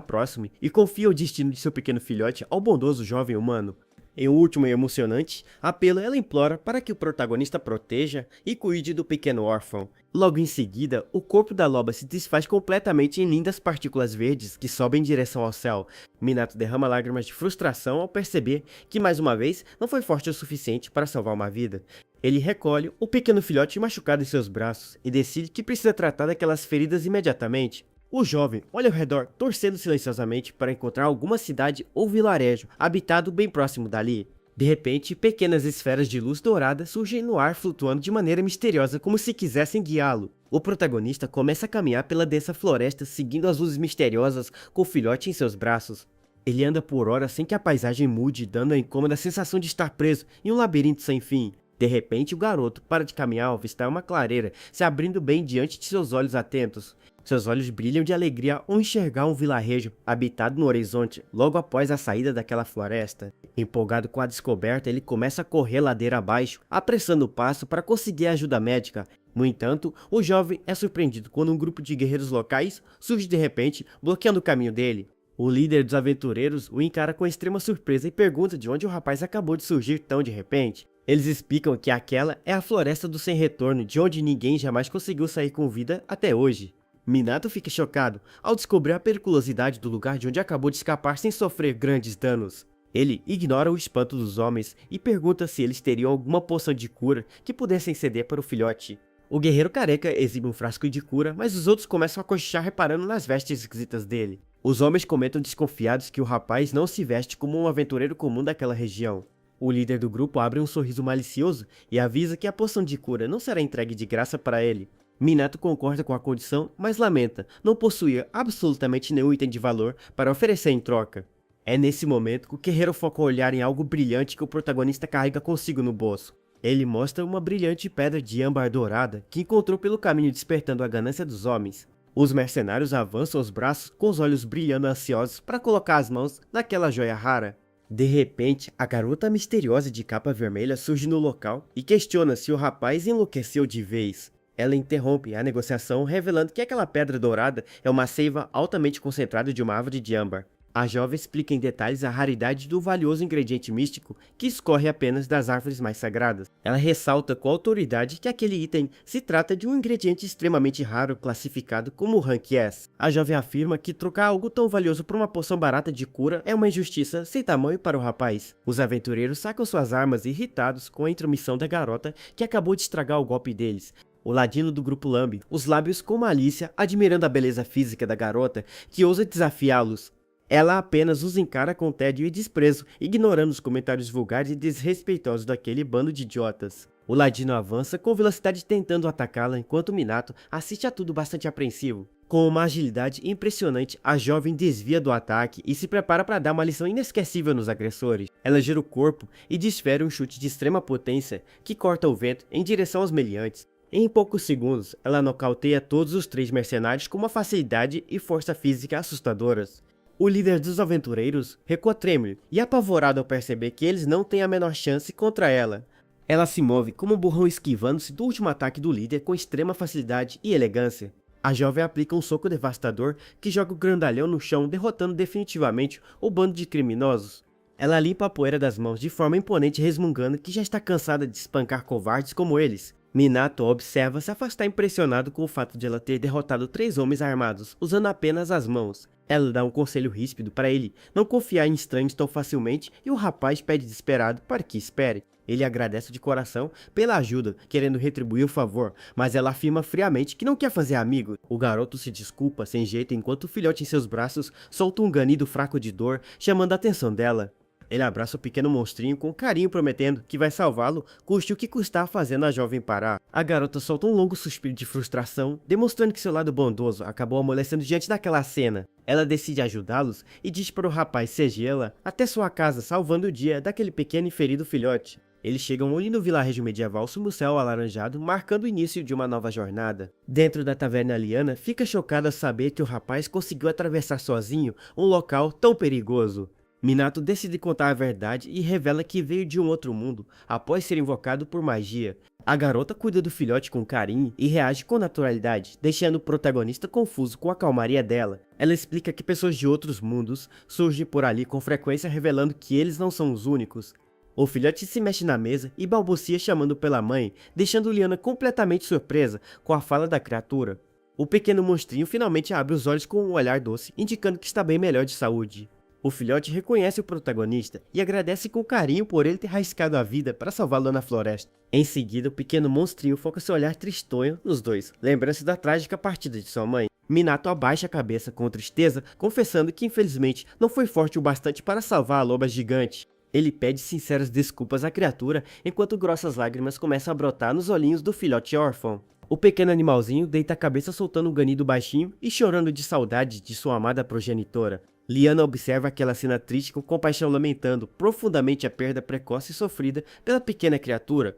próximo e confia o destino de seu pequeno filhote ao bondoso jovem humano. Em um último e emocionante apelo, ela implora para que o protagonista proteja e cuide do pequeno órfão. Logo em seguida, o corpo da loba se desfaz completamente em lindas partículas verdes que sobem em direção ao céu. Minato derrama lágrimas de frustração ao perceber que, mais uma vez, não foi forte o suficiente para salvar uma vida. Ele recolhe o pequeno filhote machucado em seus braços e decide que precisa tratar daquelas feridas imediatamente. O jovem olha ao redor, torcendo silenciosamente para encontrar alguma cidade ou vilarejo habitado bem próximo dali. De repente, pequenas esferas de luz dourada surgem no ar flutuando de maneira misteriosa como se quisessem guiá-lo. O protagonista começa a caminhar pela densa floresta seguindo as luzes misteriosas com o filhote em seus braços. Ele anda por horas sem que a paisagem mude, dando a incômoda sensação de estar preso em um labirinto sem fim. De repente, o garoto para de caminhar ao avistar uma clareira se abrindo bem diante de seus olhos atentos. Seus olhos brilham de alegria ao enxergar um vilarejo habitado no horizonte logo após a saída daquela floresta. Empolgado com a descoberta, ele começa a correr ladeira abaixo, apressando o passo para conseguir ajuda médica. No entanto, o jovem é surpreendido quando um grupo de guerreiros locais surge de repente, bloqueando o caminho dele. O líder dos aventureiros o encara com extrema surpresa e pergunta de onde o rapaz acabou de surgir tão de repente. Eles explicam que aquela é a Floresta do Sem Retorno, de onde ninguém jamais conseguiu sair com vida até hoje. Minato fica chocado ao descobrir a periculosidade do lugar de onde acabou de escapar sem sofrer grandes danos. Ele ignora o espanto dos homens e pergunta se eles teriam alguma poção de cura que pudessem ceder para o filhote. O guerreiro careca exibe um frasco de cura, mas os outros começam a cochichar reparando nas vestes esquisitas dele. Os homens comentam desconfiados que o rapaz não se veste como um aventureiro comum daquela região. O líder do grupo abre um sorriso malicioso e avisa que a poção de cura não será entregue de graça para ele. Minato concorda com a condição, mas lamenta não possuir absolutamente nenhum item de valor para oferecer em troca. É nesse momento que o guerreiro foca o olhar em algo brilhante que o protagonista carrega consigo no bolso. Ele mostra uma brilhante pedra de âmbar dourada que encontrou pelo caminho, despertando a ganância dos homens. Os mercenários avançam os braços com os olhos brilhando ansiosos para colocar as mãos naquela joia rara. De repente, a garota misteriosa de capa vermelha surge no local e questiona se o rapaz enlouqueceu de vez. Ela interrompe a negociação, revelando que aquela pedra dourada é uma seiva altamente concentrada de uma árvore de âmbar. A jovem explica em detalhes a raridade do valioso ingrediente místico que escorre apenas das árvores mais sagradas. Ela ressalta com autoridade que aquele item se trata de um ingrediente extremamente raro classificado como Rank S. A jovem afirma que trocar algo tão valioso por uma poção barata de cura é uma injustiça sem tamanho para o rapaz. Os aventureiros sacam suas armas irritados com a intromissão da garota que acabou de estragar o golpe deles. O ladino do grupo lambe os lábios com malícia, admirando a beleza física da garota que ousa desafiá-los. Ela apenas os encara com tédio e desprezo, ignorando os comentários vulgares e desrespeitosos daquele bando de idiotas. O ladino avança com velocidade tentando atacá-la enquanto Minato assiste a tudo bastante apreensivo. Com uma agilidade impressionante, a jovem desvia do ataque e se prepara para dar uma lição inesquecível nos agressores. Ela gira o corpo e desfere um chute de extrema potência que corta o vento em direção aos meliantes. Em poucos segundos, ela nocauteia todos os 3 mercenários com uma facilidade e força física assustadoras. O líder dos aventureiros recua trêmulo e apavorado ao perceber que eles não têm a menor chance contra ela. Ela se move como um burrão esquivando-se do último ataque do líder com extrema facilidade e elegância. A jovem aplica um soco devastador que joga o grandalhão no chão, derrotando definitivamente o bando de criminosos. Ela limpa a poeira das mãos de forma imponente, resmungando que já está cansada de espancar covardes como eles. Minato observa se afastar impressionado com o fato de ela ter derrotado 3 homens armados, usando apenas as mãos. Ela dá um conselho ríspido para ele não confiar em estranhos tão facilmente e o rapaz pede desesperado para que espere. Ele agradece de coração pela ajuda, querendo retribuir o favor, mas ela afirma friamente que não quer fazer amigo. O garoto se desculpa sem jeito enquanto o filhote em seus braços solta um ganido fraco de dor, chamando a atenção dela. Ele abraça o pequeno monstrinho com carinho, prometendo que vai salvá-lo, custe o que custar, fazendo a jovem parar. A garota solta um longo suspiro de frustração, demonstrando que seu lado bondoso acabou amolecendo diante daquela cena. Ela decide ajudá-los e diz para o rapaz segui-la até sua casa, salvando o dia daquele pequeno e ferido filhote. Eles chegam a um lindo vilarejo medieval sob o céu alaranjado, marcando o início de uma nova jornada. Dentro da taverna, Liana fica chocada ao saber que o rapaz conseguiu atravessar sozinho um local tão perigoso. Minato decide contar a verdade e revela que veio de um outro mundo após ser invocado por magia. A garota cuida do filhote com carinho e reage com naturalidade, deixando o protagonista confuso com a calmaria dela. Ela explica que pessoas de outros mundos surgem por ali com frequência, revelando que eles não são os únicos. O filhote se mexe na mesa e balbucia chamando pela mãe, deixando Liana completamente surpresa com a fala da criatura. O pequeno monstrinho finalmente abre os olhos com um olhar doce, indicando que está bem melhor de saúde. O filhote reconhece o protagonista e agradece com carinho por ele ter arriscado a vida para salvá-lo na floresta. Em seguida, o pequeno monstrinho foca seu olhar tristonho nos dois, lembrando-se da trágica partida de sua mãe. Minato abaixa a cabeça com tristeza, confessando que infelizmente não foi forte o bastante para salvar a loba gigante. Ele pede sinceras desculpas à criatura, enquanto grossas lágrimas começam a brotar nos olhinhos do filhote órfão. O pequeno animalzinho deita a cabeça soltando um ganido baixinho e chorando de saudade de sua amada progenitora. Liana observa aquela cena triste com compaixão, lamentando profundamente a perda precoce sofrida pela pequena criatura.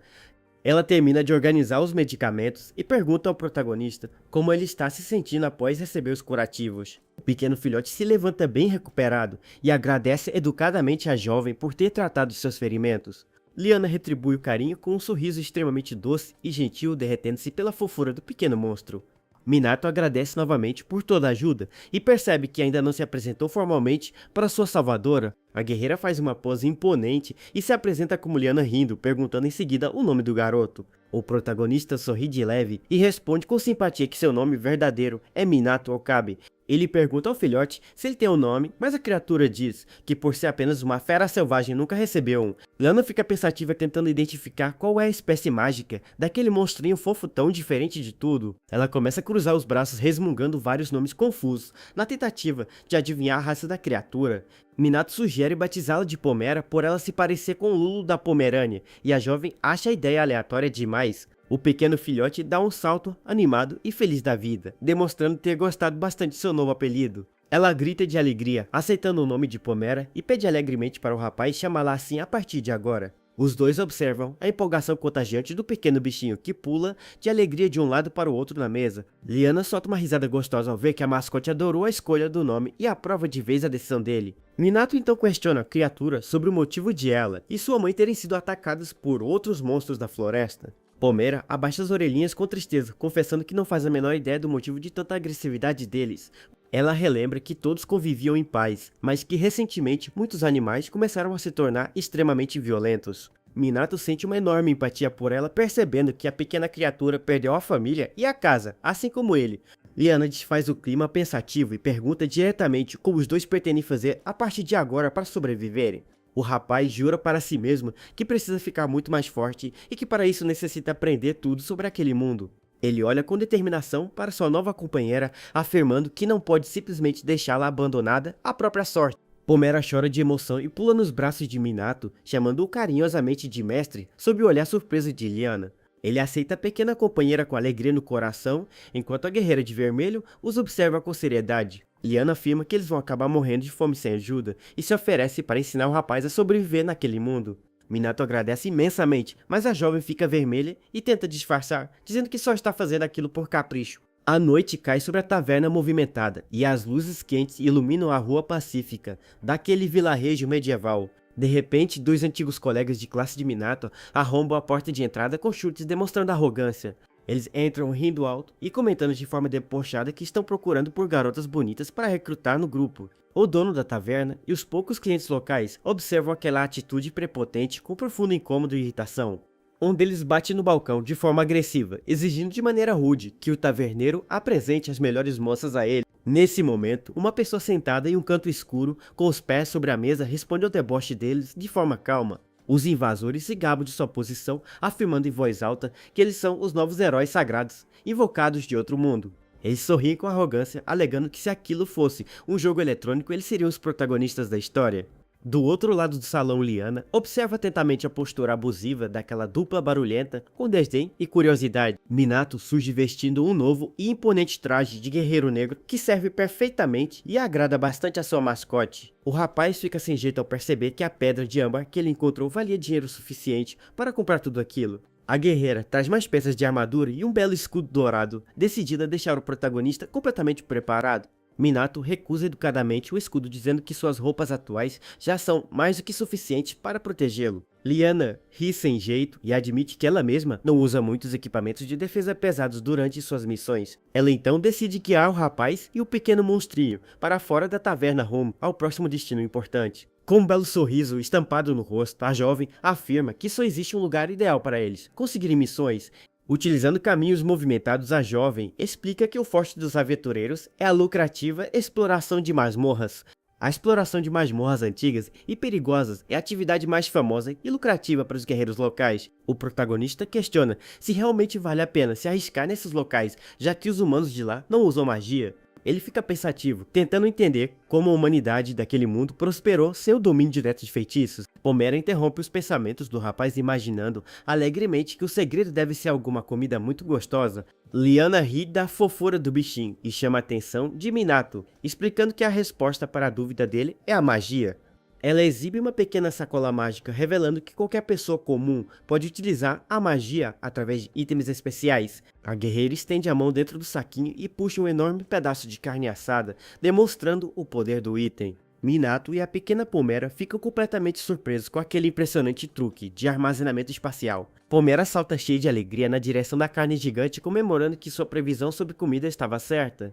Ela termina de organizar os medicamentos e pergunta ao protagonista como ele está se sentindo após receber os curativos. O pequeno filhote se levanta bem recuperado e agradece educadamente a jovem por ter tratado de seus ferimentos. Liana retribui o carinho com um sorriso extremamente doce e gentil, derretendo-se pela fofura do pequeno monstro. Minato agradece novamente por toda a ajuda e percebe que ainda não se apresentou formalmente para sua salvadora. A guerreira faz uma pose imponente e se apresenta como Liana, rindo, perguntando em seguida o nome do garoto. O protagonista sorri de leve e responde com simpatia que seu nome verdadeiro é Minato Okabe. Ele pergunta ao filhote se ele tem um nome, mas a criatura diz que por ser apenas uma fera selvagem nunca recebeu um. Liana fica pensativa tentando identificar qual é a espécie mágica daquele monstrinho fofo tão diferente de tudo. Ela começa a cruzar os braços resmungando vários nomes confusos, na tentativa de adivinhar a raça da criatura. Minato sugere batizá-la de Pomera por ela se parecer com o Lulu da Pomerânia, e a jovem acha a ideia aleatória demais. O pequeno filhote dá um salto, animado e feliz da vida, demonstrando ter gostado bastante de seu novo apelido. Ela grita de alegria, aceitando o nome de Pomera, e pede alegremente para o rapaz chamá-la assim a partir de agora. Os dois observam a empolgação contagiante do pequeno bichinho que pula de alegria de um lado para o outro na mesa. Liana solta uma risada gostosa ao ver que a mascote adorou a escolha do nome e aprova de vez a decisão dele. Minato então questiona a criatura sobre o motivo de ela e sua mãe terem sido atacadas por outros monstros da floresta. Pomera abaixa as orelhinhas com tristeza, confessando que não faz a menor ideia do motivo de tanta agressividade deles. Ela relembra que todos conviviam em paz, mas que recentemente muitos animais começaram a se tornar extremamente violentos. Minato sente uma enorme empatia por ela, percebendo que a pequena criatura perdeu a família e a casa, assim como ele. Liana desfaz o clima pensativo e pergunta diretamente como os dois pretendem fazer a partir de agora para sobreviverem. O rapaz jura para si mesmo que precisa ficar muito mais forte e que para isso necessita aprender tudo sobre aquele mundo. Ele olha com determinação para sua nova companheira, afirmando que não pode simplesmente deixá-la abandonada à própria sorte. Pomera chora de emoção e pula nos braços de Minato, chamando-o carinhosamente de mestre, sob o olhar surpreso de Liana. Ele aceita a pequena companheira com alegria no coração, enquanto a guerreira de vermelho os observa com seriedade. Liana afirma que eles vão acabar morrendo de fome sem ajuda e se oferece para ensinar o rapaz a sobreviver naquele mundo. Minato agradece imensamente, mas a jovem fica vermelha e tenta disfarçar, dizendo que só está fazendo aquilo por capricho. A noite cai sobre a taverna movimentada e as luzes quentes iluminam a rua pacífica daquele vilarejo medieval. De repente, dois antigos colegas de classe de Minato arrombam a porta de entrada com chutes, demonstrando arrogância. Eles entram rindo alto e comentando de forma debochada que estão procurando por garotas bonitas para recrutar no grupo. O dono da taverna e os poucos clientes locais observam aquela atitude prepotente com profundo incômodo e irritação. Um deles bate no balcão de forma agressiva, exigindo de maneira rude que o taverneiro apresente as melhores moças a ele. Nesse momento, uma pessoa sentada em um canto escuro, com os pés sobre a mesa, responde ao deboche deles de forma calma. Os invasores se gabam de sua posição, afirmando em voz alta que eles são os novos heróis sagrados, invocados de outro mundo. Eles sorriem com arrogância, alegando que se aquilo fosse um jogo eletrônico, eles seriam os protagonistas da história. Do outro lado do salão, Liana observa atentamente a postura abusiva daquela dupla barulhenta com desdém e curiosidade. Minato surge vestindo um novo e imponente traje de guerreiro negro que serve perfeitamente e agrada bastante a sua mascote. O rapaz fica sem jeito ao perceber que a pedra de âmbar que ele encontrou valia dinheiro suficiente para comprar tudo aquilo. A guerreira traz mais peças de armadura e um belo escudo dourado, decidida a deixar o protagonista completamente preparado. Minato recusa educadamente o escudo, dizendo que suas roupas atuais já são mais do que suficientes para protegê-lo. Liana ri sem jeito e admite que ela mesma não usa muitos equipamentos de defesa pesados durante suas missões. Ela então decide guiar o rapaz e o pequeno monstrinho para fora da taverna rumo ao próximo destino importante. Com um belo sorriso estampado no rosto, a jovem afirma que só existe um lugar ideal para eles conseguirem missões. Utilizando caminhos movimentados, a jovem explica que o forte dos aventureiros é a lucrativa exploração de masmorras. A exploração de masmorras antigas e perigosas é a atividade mais famosa e lucrativa para os guerreiros locais. O protagonista questiona se realmente vale a pena se arriscar nesses locais, já que os humanos de lá não usam magia. Ele fica pensativo, tentando entender como a humanidade daquele mundo prosperou sem o domínio direto de feitiços. Pomera interrompe os pensamentos do rapaz, imaginando alegremente que o segredo deve ser alguma comida muito gostosa. Liana ri da fofura do bichinho e chama a atenção de Minato, explicando que a resposta para a dúvida dele é a magia. Ela exibe uma pequena sacola mágica, revelando que qualquer pessoa comum pode utilizar a magia através de itens especiais. A guerreira estende a mão dentro do saquinho e puxa um enorme pedaço de carne assada, demonstrando o poder do item. Minato e a pequena Pomera ficam completamente surpresos com aquele impressionante truque de armazenamento espacial. Pomera salta cheia de alegria na direção da carne gigante, comemorando que sua previsão sobre comida estava certa.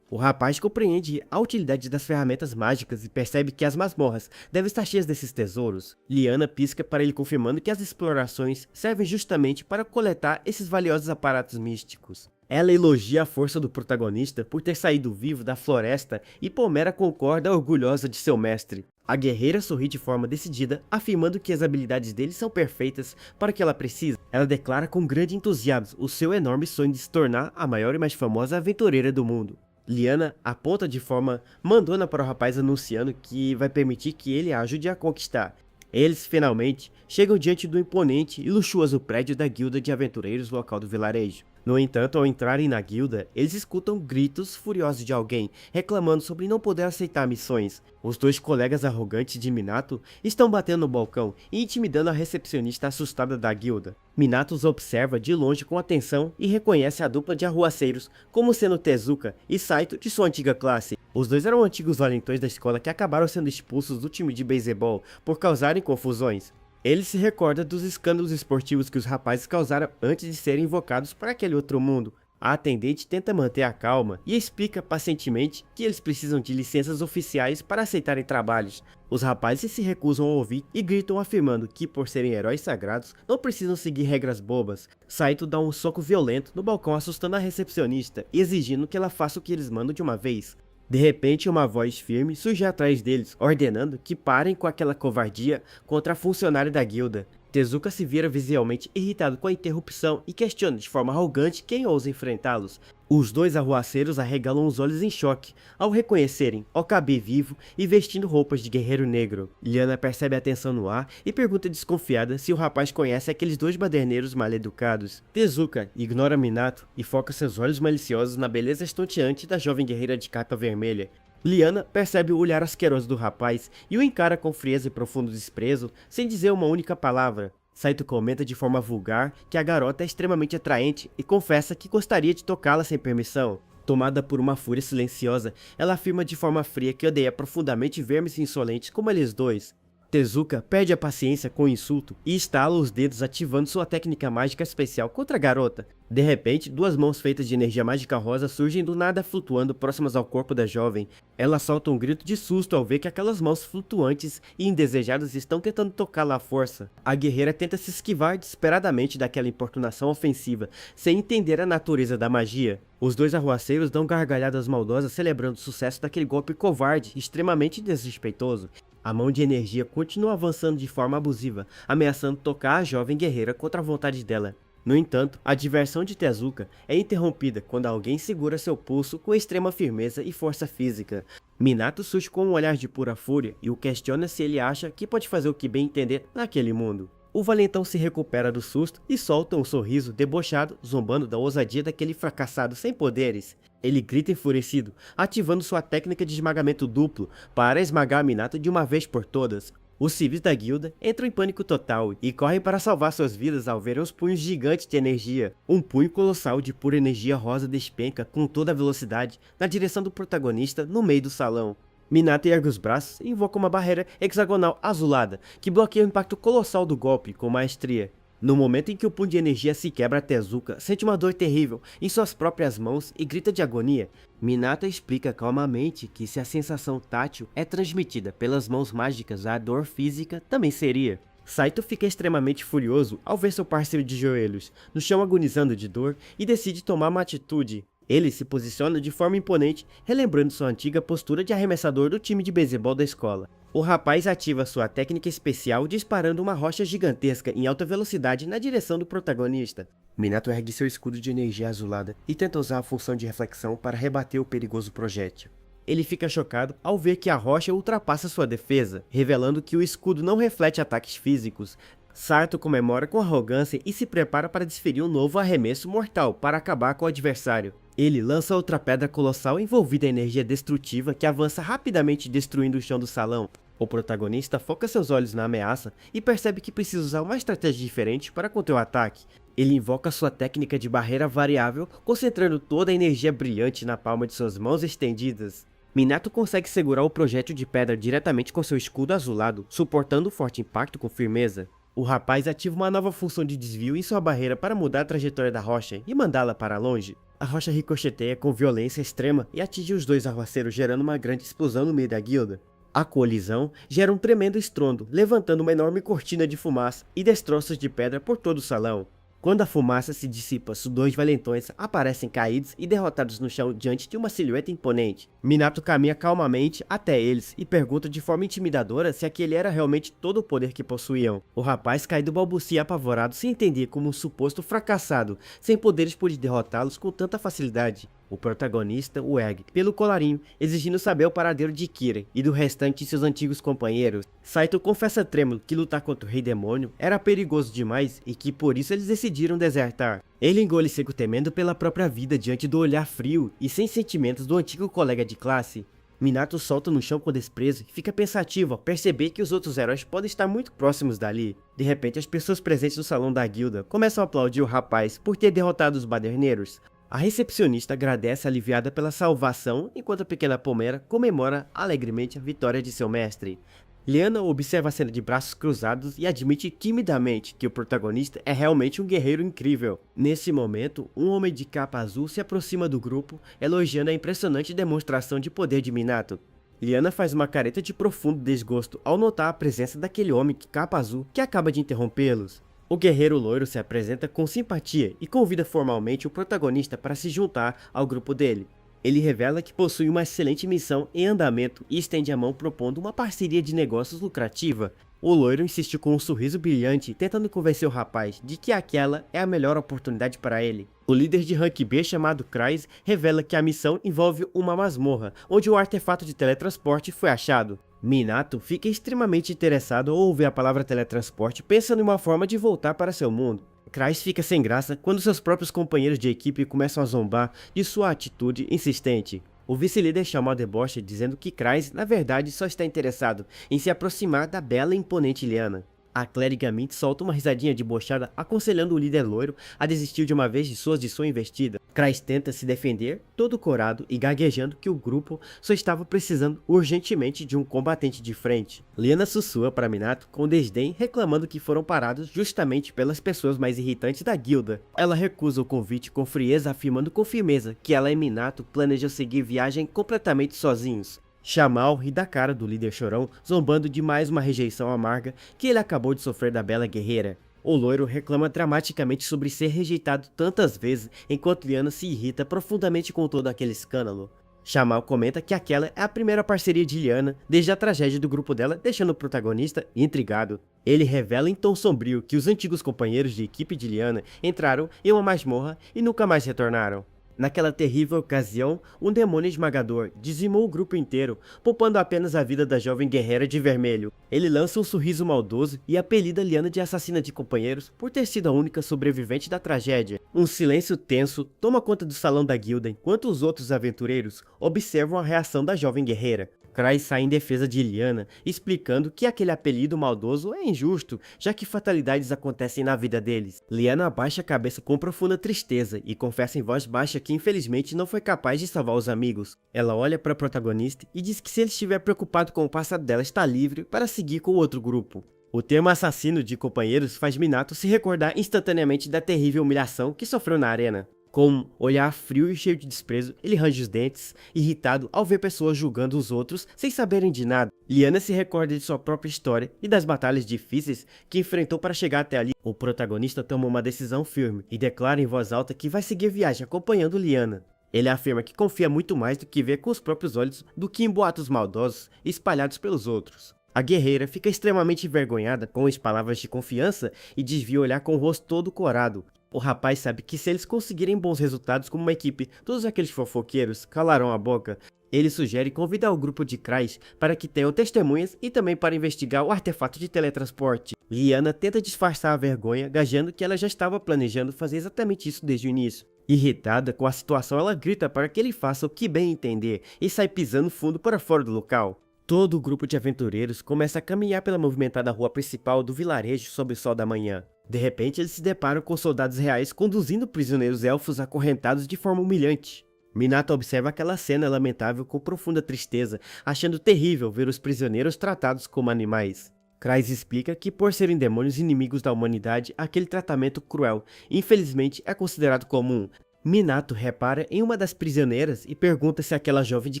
O rapaz compreende a utilidade das ferramentas mágicas e percebe que as masmorras devem estar cheias desses tesouros. Liana pisca para ele, confirmando que as explorações servem justamente para coletar esses valiosos aparatos místicos. Ela elogia a força do protagonista por ter saído vivo da floresta e Pomera concorda orgulhosa de seu mestre. A guerreira sorri de forma decidida, afirmando que as habilidades dele são perfeitas para o que ela precisa. Ela declara com grande entusiasmo o seu enorme sonho de se tornar a maior e mais famosa aventureira do mundo. Liana aponta de forma mandona para o rapaz, anunciando que vai permitir que ele a ajude a conquistar. Eles finalmente chegam diante do imponente e luxuoso prédio da guilda de aventureiros local do vilarejo. No entanto, ao entrarem na guilda, eles escutam gritos furiosos de alguém reclamando sobre não poder aceitar missões. Os dois colegas arrogantes de Minato estão batendo no balcão e intimidando a recepcionista assustada da guilda. Minato os observa de longe com atenção e reconhece a dupla de arruaceiros como sendo Tezuka e Saito de sua antiga classe. Os dois eram antigos valentões da escola que acabaram sendo expulsos do time de beisebol por causarem confusões. Ele se recorda dos escândalos esportivos que os rapazes causaram antes de serem invocados para aquele outro mundo. A atendente tenta manter a calma e explica pacientemente que eles precisam de licenças oficiais para aceitarem trabalhos. Os rapazes se recusam a ouvir e gritam, afirmando que, por serem heróis sagrados, não precisam seguir regras bobas. Saito dá um soco violento no balcão, assustando a recepcionista e exigindo que ela faça o que eles mandam de uma vez. De repente, uma voz firme surge atrás deles, ordenando que parem com aquela covardia contra a funcionária da guilda. Tezuka se vira visivelmente irritado com a interrupção e questiona de forma arrogante quem ousa enfrentá-los. Os dois arruaceiros arregalam os olhos em choque ao reconhecerem Okabe vivo e vestindo roupas de guerreiro negro. Liana percebe a tensão no ar e pergunta desconfiada se o rapaz conhece aqueles dois baderneiros mal-educados. Tezuka ignora Minato e foca seus olhos maliciosos na beleza estonteante da jovem guerreira de capa vermelha. Liana percebe o olhar asqueroso do rapaz e o encara com frieza e profundo desprezo, sem dizer uma única palavra. Saito comenta de forma vulgar que a garota é extremamente atraente e confessa que gostaria de tocá-la sem permissão. Tomada por uma fúria silenciosa, ela afirma de forma fria que odeia profundamente vermes insolentes como eles dois. Tezuka perde a paciência com o insulto e estala os dedos, ativando sua técnica mágica especial contra a garota. De repente, duas mãos feitas de energia mágica rosa surgem do nada, flutuando próximas ao corpo da jovem. Ela solta um grito de susto ao ver que aquelas mãos flutuantes e indesejadas estão tentando tocá-la à força. A guerreira tenta se esquivar desesperadamente daquela importunação ofensiva, sem entender a natureza da magia. Os dois arruaceiros dão gargalhadas maldosas, celebrando o sucesso daquele golpe covarde e extremamente desrespeitoso. A mão de energia continua avançando de forma abusiva, ameaçando tocar a jovem guerreira contra a vontade dela. No entanto, a diversão de Tezuka é interrompida quando alguém segura seu pulso com extrema firmeza e força física. Minato surge com um olhar de pura fúria e o questiona se ele acha que pode fazer o que bem entender naquele mundo. O valentão se recupera do susto e solta um sorriso debochado, zombando da ousadia daquele fracassado sem poderes. Ele grita enfurecido, ativando sua técnica de esmagamento duplo para esmagar Minato de uma vez por todas. Os civis da guilda entram em pânico total e correm para salvar suas vidas ao verem os punhos gigantes de energia. Um punho colossal de pura energia rosa despenca com toda a velocidade na direção do protagonista no meio do salão. Minato ergue os braços e invoca uma barreira hexagonal azulada que bloqueia o impacto colossal do golpe com maestria. No momento em que o punho de energia se quebra, Tezuka sente uma dor terrível em suas próprias mãos e grita de agonia. Minato explica calmamente que se a sensação tátil é transmitida pelas mãos mágicas, a dor física também seria. Saito fica extremamente furioso ao ver seu parceiro de joelhos, no chão agonizando de dor, e decide tomar uma atitude. Ele se posiciona de forma imponente, relembrando sua antiga postura de arremessador do time de beisebol da escola. O rapaz ativa sua técnica especial disparando uma rocha gigantesca em alta velocidade na direção do protagonista. Minato ergue seu escudo de energia azulada e tenta usar a função de reflexão para rebater o perigoso projétil. Ele fica chocado ao ver que a rocha ultrapassa sua defesa, revelando que o escudo não reflete ataques físicos. Saito comemora com arrogância e se prepara para desferir um novo arremesso mortal para acabar com o adversário. Ele lança outra pedra colossal envolvida em energia destrutiva que avança rapidamente destruindo o chão do salão. O protagonista foca seus olhos na ameaça e percebe que precisa usar uma estratégia diferente para conter o ataque. Ele invoca sua técnica de barreira variável, concentrando toda a energia brilhante na palma de suas mãos estendidas. Minato consegue segurar o projétil de pedra diretamente com seu escudo azulado, suportando o forte impacto com firmeza. O rapaz ativa uma nova função de desvio em sua barreira para mudar a trajetória da rocha e mandá-la para longe. A rocha ricocheteia com violência extrema e atinge os dois arruaceiros, gerando uma grande explosão no meio da guilda. A colisão gera um tremendo estrondo, levantando uma enorme cortina de fumaça e destroços de pedra por todo o salão. Quando a fumaça se dissipa, os dois valentões aparecem caídos e derrotados no chão diante de uma silhueta imponente. Minato caminha calmamente até eles e pergunta de forma intimidadora se aquele era realmente todo o poder que possuíam. O rapaz caído balbucia apavorado sem entender como um suposto fracassado, sem poderes pôde derrotá-los com tanta facilidade. O protagonista o ergue pelo colarinho, exigindo saber o paradeiro de Kiren e do restante de seus antigos companheiros. Saito confessa trêmulo que lutar contra o Rei Demônio era perigoso demais e que por isso eles decidiram desertar. Ele engole seco temendo pela própria vida diante do olhar frio e sem sentimentos do antigo colega de classe. Minato solta no chão com desprezo e fica pensativo ao perceber que os outros heróis podem estar muito próximos dali. De repente, as pessoas presentes no salão da guilda começam a aplaudir o rapaz por ter derrotado os baderneiros. A recepcionista agradece aliviada pela salvação, enquanto a pequena Pomera comemora alegremente a vitória de seu mestre. Liana observa a cena de braços cruzados e admite timidamente que o protagonista é realmente um guerreiro incrível. Nesse momento, um homem de capa azul se aproxima do grupo, elogiando a impressionante demonstração de poder de Minato. Liana faz uma careta de profundo desgosto ao notar a presença daquele homem de capa azul que acaba de interrompê-los. O guerreiro loiro se apresenta com simpatia e convida formalmente o protagonista para se juntar ao grupo dele. Ele revela que possui uma excelente missão em andamento e estende a mão propondo uma parceria de negócios lucrativa. O loiro insiste com um sorriso brilhante, tentando convencer o rapaz de que aquela é a melhor oportunidade para ele. O líder de rank B, chamado Kreis, revela que a missão envolve uma masmorra, onde o artefato de teletransporte foi achado. Minato fica extremamente interessado ao ouvir a palavra teletransporte, pensando em uma forma de voltar para seu mundo. Kreis fica sem graça quando seus próprios companheiros de equipe começam a zombar de sua atitude insistente. O vice-líder chama o deboche dizendo que Kreis, na verdade, só está interessado em se aproximar da bela e imponente Liana. A clériga Mint solta uma risadinha debochada, aconselhando o líder loiro a desistir de uma vez de sua investida. Kreis tenta se defender, todo corado e gaguejando que o grupo só estava precisando urgentemente de um combatente de frente. Liana sussurra para Minato com desdém, reclamando que foram parados justamente pelas pessoas mais irritantes da guilda. Ela recusa o convite com frieza, afirmando com firmeza que ela e Minato planejam seguir viagem completamente sozinhos. Shamal ri da cara do líder chorão, zombando de mais uma rejeição amarga que ele acabou de sofrer da bela guerreira. O loiro reclama dramaticamente sobre ser rejeitado tantas vezes, enquanto Liana se irrita profundamente com todo aquele escândalo. Shamal comenta que aquela é a primeira parceria de Liana desde a tragédia do grupo dela, deixando o protagonista intrigado. Ele revela em tom sombrio que os antigos companheiros de equipe de Liana entraram em uma masmorra e nunca mais retornaram. Naquela terrível ocasião, um demônio esmagador dizimou o grupo inteiro, poupando apenas a vida da jovem guerreira de vermelho. Ele lança um sorriso maldoso e apelida Liana de assassina de companheiros por ter sido a única sobrevivente da tragédia. Um silêncio tenso toma conta do salão da guilda enquanto os outros aventureiros observam a reação da jovem guerreira. Crais sai em defesa de Liana, explicando que aquele apelido maldoso é injusto, já que fatalidades acontecem na vida deles. Liana abaixa a cabeça com profunda tristeza e confessa em voz baixa que infelizmente não foi capaz de salvar os amigos. Ela olha para a protagonista e diz que se ele estiver preocupado com o passado dela, está livre para seguir com o outro grupo. O termo assassino de companheiros faz Minato se recordar instantaneamente da terrível humilhação que sofreu na arena. Com um olhar frio e cheio de desprezo, ele range os dentes, irritado ao ver pessoas julgando os outros sem saberem de nada. Liana se recorda de sua própria história e das batalhas difíceis que enfrentou para chegar até ali. O protagonista toma uma decisão firme e declara em voz alta que vai seguir a viagem acompanhando Liana. Ele afirma que confia muito mais do que vê com os próprios olhos do que em boatos maldosos espalhados pelos outros. A guerreira fica extremamente envergonhada com as palavras de confiança e desvia o olhar com o rosto todo corado. O rapaz sabe que se eles conseguirem bons resultados como uma equipe, todos aqueles fofoqueiros calarão a boca. Ele sugere convidar o grupo de Crais para que tenham testemunhas e também para investigar o artefato de teletransporte. Liana tenta disfarçar a vergonha, gaguejando que ela já estava planejando fazer exatamente isso desde o início. Irritada com a situação, ela grita para que ele faça o que bem entender e sai pisando fundo para fora do local. Todo o grupo de aventureiros começa a caminhar pela movimentada rua principal do vilarejo sob o sol da manhã. De repente, eles se deparam com soldados reais conduzindo prisioneiros elfos acorrentados de forma humilhante. Minato observa aquela cena lamentável com profunda tristeza, achando terrível ver os prisioneiros tratados como animais. Crais explica que por serem demônios inimigos da humanidade, aquele tratamento cruel, infelizmente, é considerado comum. Minato repara em uma das prisioneiras e pergunta se aquela jovem de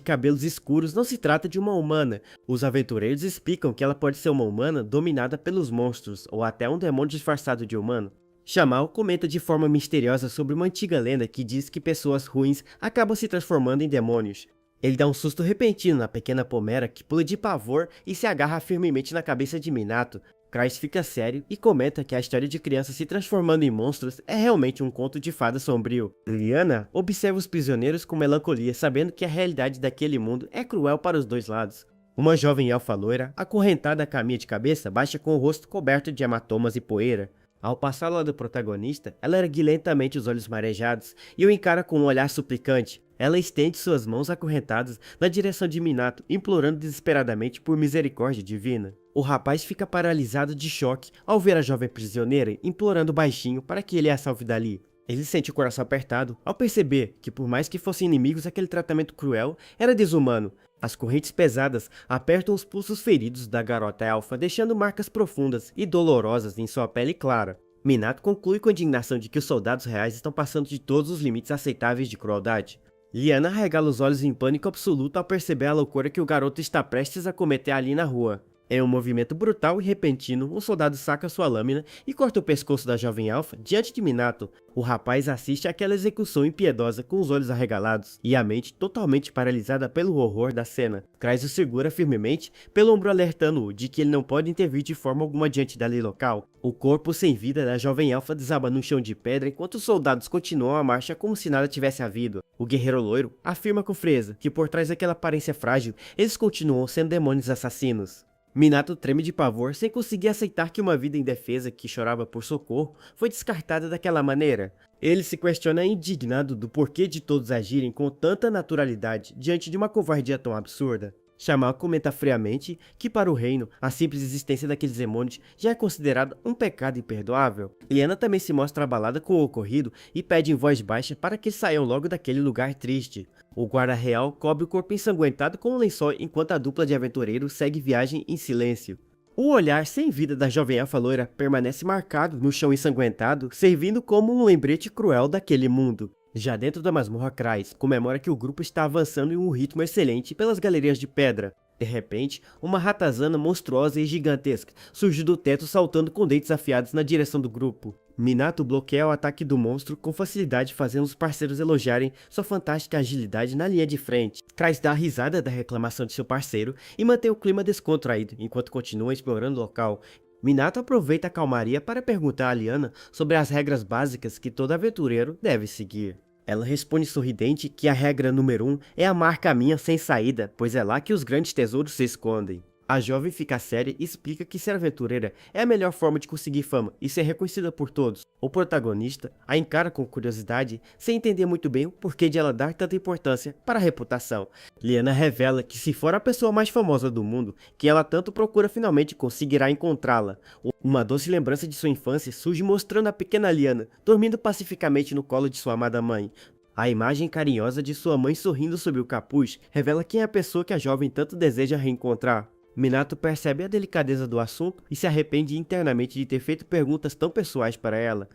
cabelos escuros não se trata de uma humana. Os aventureiros explicam que ela pode ser uma humana dominada pelos monstros, ou até um demônio disfarçado de humano. Shamal comenta de forma misteriosa sobre uma antiga lenda que diz que pessoas ruins acabam se transformando em demônios. Ele dá um susto repentino na pequena Pomera que pula de pavor e se agarra firmemente na cabeça de Minato. Crais fica sério e comenta que a história de crianças se transformando em monstros é realmente um conto de fada sombrio. Liana observa os prisioneiros com melancolia, sabendo que a realidade daquele mundo é cruel para os dois lados. Uma jovem elfa loira, acorrentada caminha de cabeça baixa com o rosto coberto de hematomas e poeira. Ao passar ao lado do protagonista, ela ergue lentamente os olhos marejados e o encara com um olhar suplicante. Ela estende suas mãos acorrentadas na direção de Minato, implorando desesperadamente por misericórdia divina. O rapaz fica paralisado de choque ao ver a jovem prisioneira implorando baixinho para que ele a salve dali. Ele sente o coração apertado ao perceber que, por mais que fossem inimigos, aquele tratamento cruel era desumano. As correntes pesadas apertam os pulsos feridos da garota elfa, deixando marcas profundas e dolorosas em sua pele clara. Minato conclui com a indignação de que os soldados reais estão passando de todos os limites aceitáveis de crueldade. Liana arregala os olhos em pânico absoluto ao perceber a loucura que o garoto está prestes a cometer ali na rua. Em um movimento brutal e repentino, um soldado saca sua lâmina e corta o pescoço da jovem elfa diante de Minato. O rapaz assiste àquela execução impiedosa com os olhos arregalados e a mente totalmente paralisada pelo horror da cena. Crais o segura firmemente pelo ombro, alertando-o de que ele não pode intervir de forma alguma diante da lei local. O corpo sem vida da jovem elfa desaba no chão de pedra enquanto os soldados continuam a marcha como se nada tivesse havido. O guerreiro loiro afirma com frieza que por trás daquela aparência frágil, eles continuam sendo demônios assassinos. Minato treme de pavor sem conseguir aceitar que uma vida indefesa que chorava por socorro foi descartada daquela maneira. Ele se questiona indignado do porquê de todos agirem com tanta naturalidade diante de uma covardia tão absurda. Shamal comenta friamente que para o reino, a simples existência daqueles demônios já é considerada um pecado imperdoável. Liana também se mostra abalada com o ocorrido e pede em voz baixa para que saiam logo daquele lugar triste. O guarda real cobre o corpo ensanguentado com um lençol enquanto a dupla de aventureiros segue viagem em silêncio. O olhar sem vida da jovem elfa loira permanece marcado no chão ensanguentado, servindo como um lembrete cruel daquele mundo. Já dentro da masmorra, Crais comemora que o grupo está avançando em um ritmo excelente pelas galerias de pedra. De repente, uma ratazana monstruosa e gigantesca surge do teto saltando com dentes afiados na direção do grupo. Minato bloqueia o ataque do monstro com facilidade, fazendo os parceiros elogiarem sua fantástica agilidade na linha de frente. Crais dá a risada da reclamação de seu parceiro e mantém o clima descontraído enquanto continua explorando o local. Minato aproveita a calmaria para perguntar a Liana sobre as regras básicas que todo aventureiro deve seguir. Ela responde sorridente que a regra número 1 é a marca minha sem saída, pois é lá que os grandes tesouros se escondem. A jovem fica séria e explica que ser aventureira é a melhor forma de conseguir fama e ser reconhecida por todos. O protagonista a encara com curiosidade, sem entender muito bem o porquê de ela dar tanta importância para a reputação. Liana revela que se for a pessoa mais famosa do mundo, que ela tanto procura finalmente conseguirá encontrá-la. Uma doce lembrança de sua infância surge mostrando a pequena Liana dormindo pacificamente no colo de sua amada mãe. A imagem carinhosa de sua mãe sorrindo sob o capuz revela quem é a pessoa que a jovem tanto deseja reencontrar. Minato percebe a delicadeza do assunto e se arrepende internamente de ter feito perguntas tão pessoais para ela.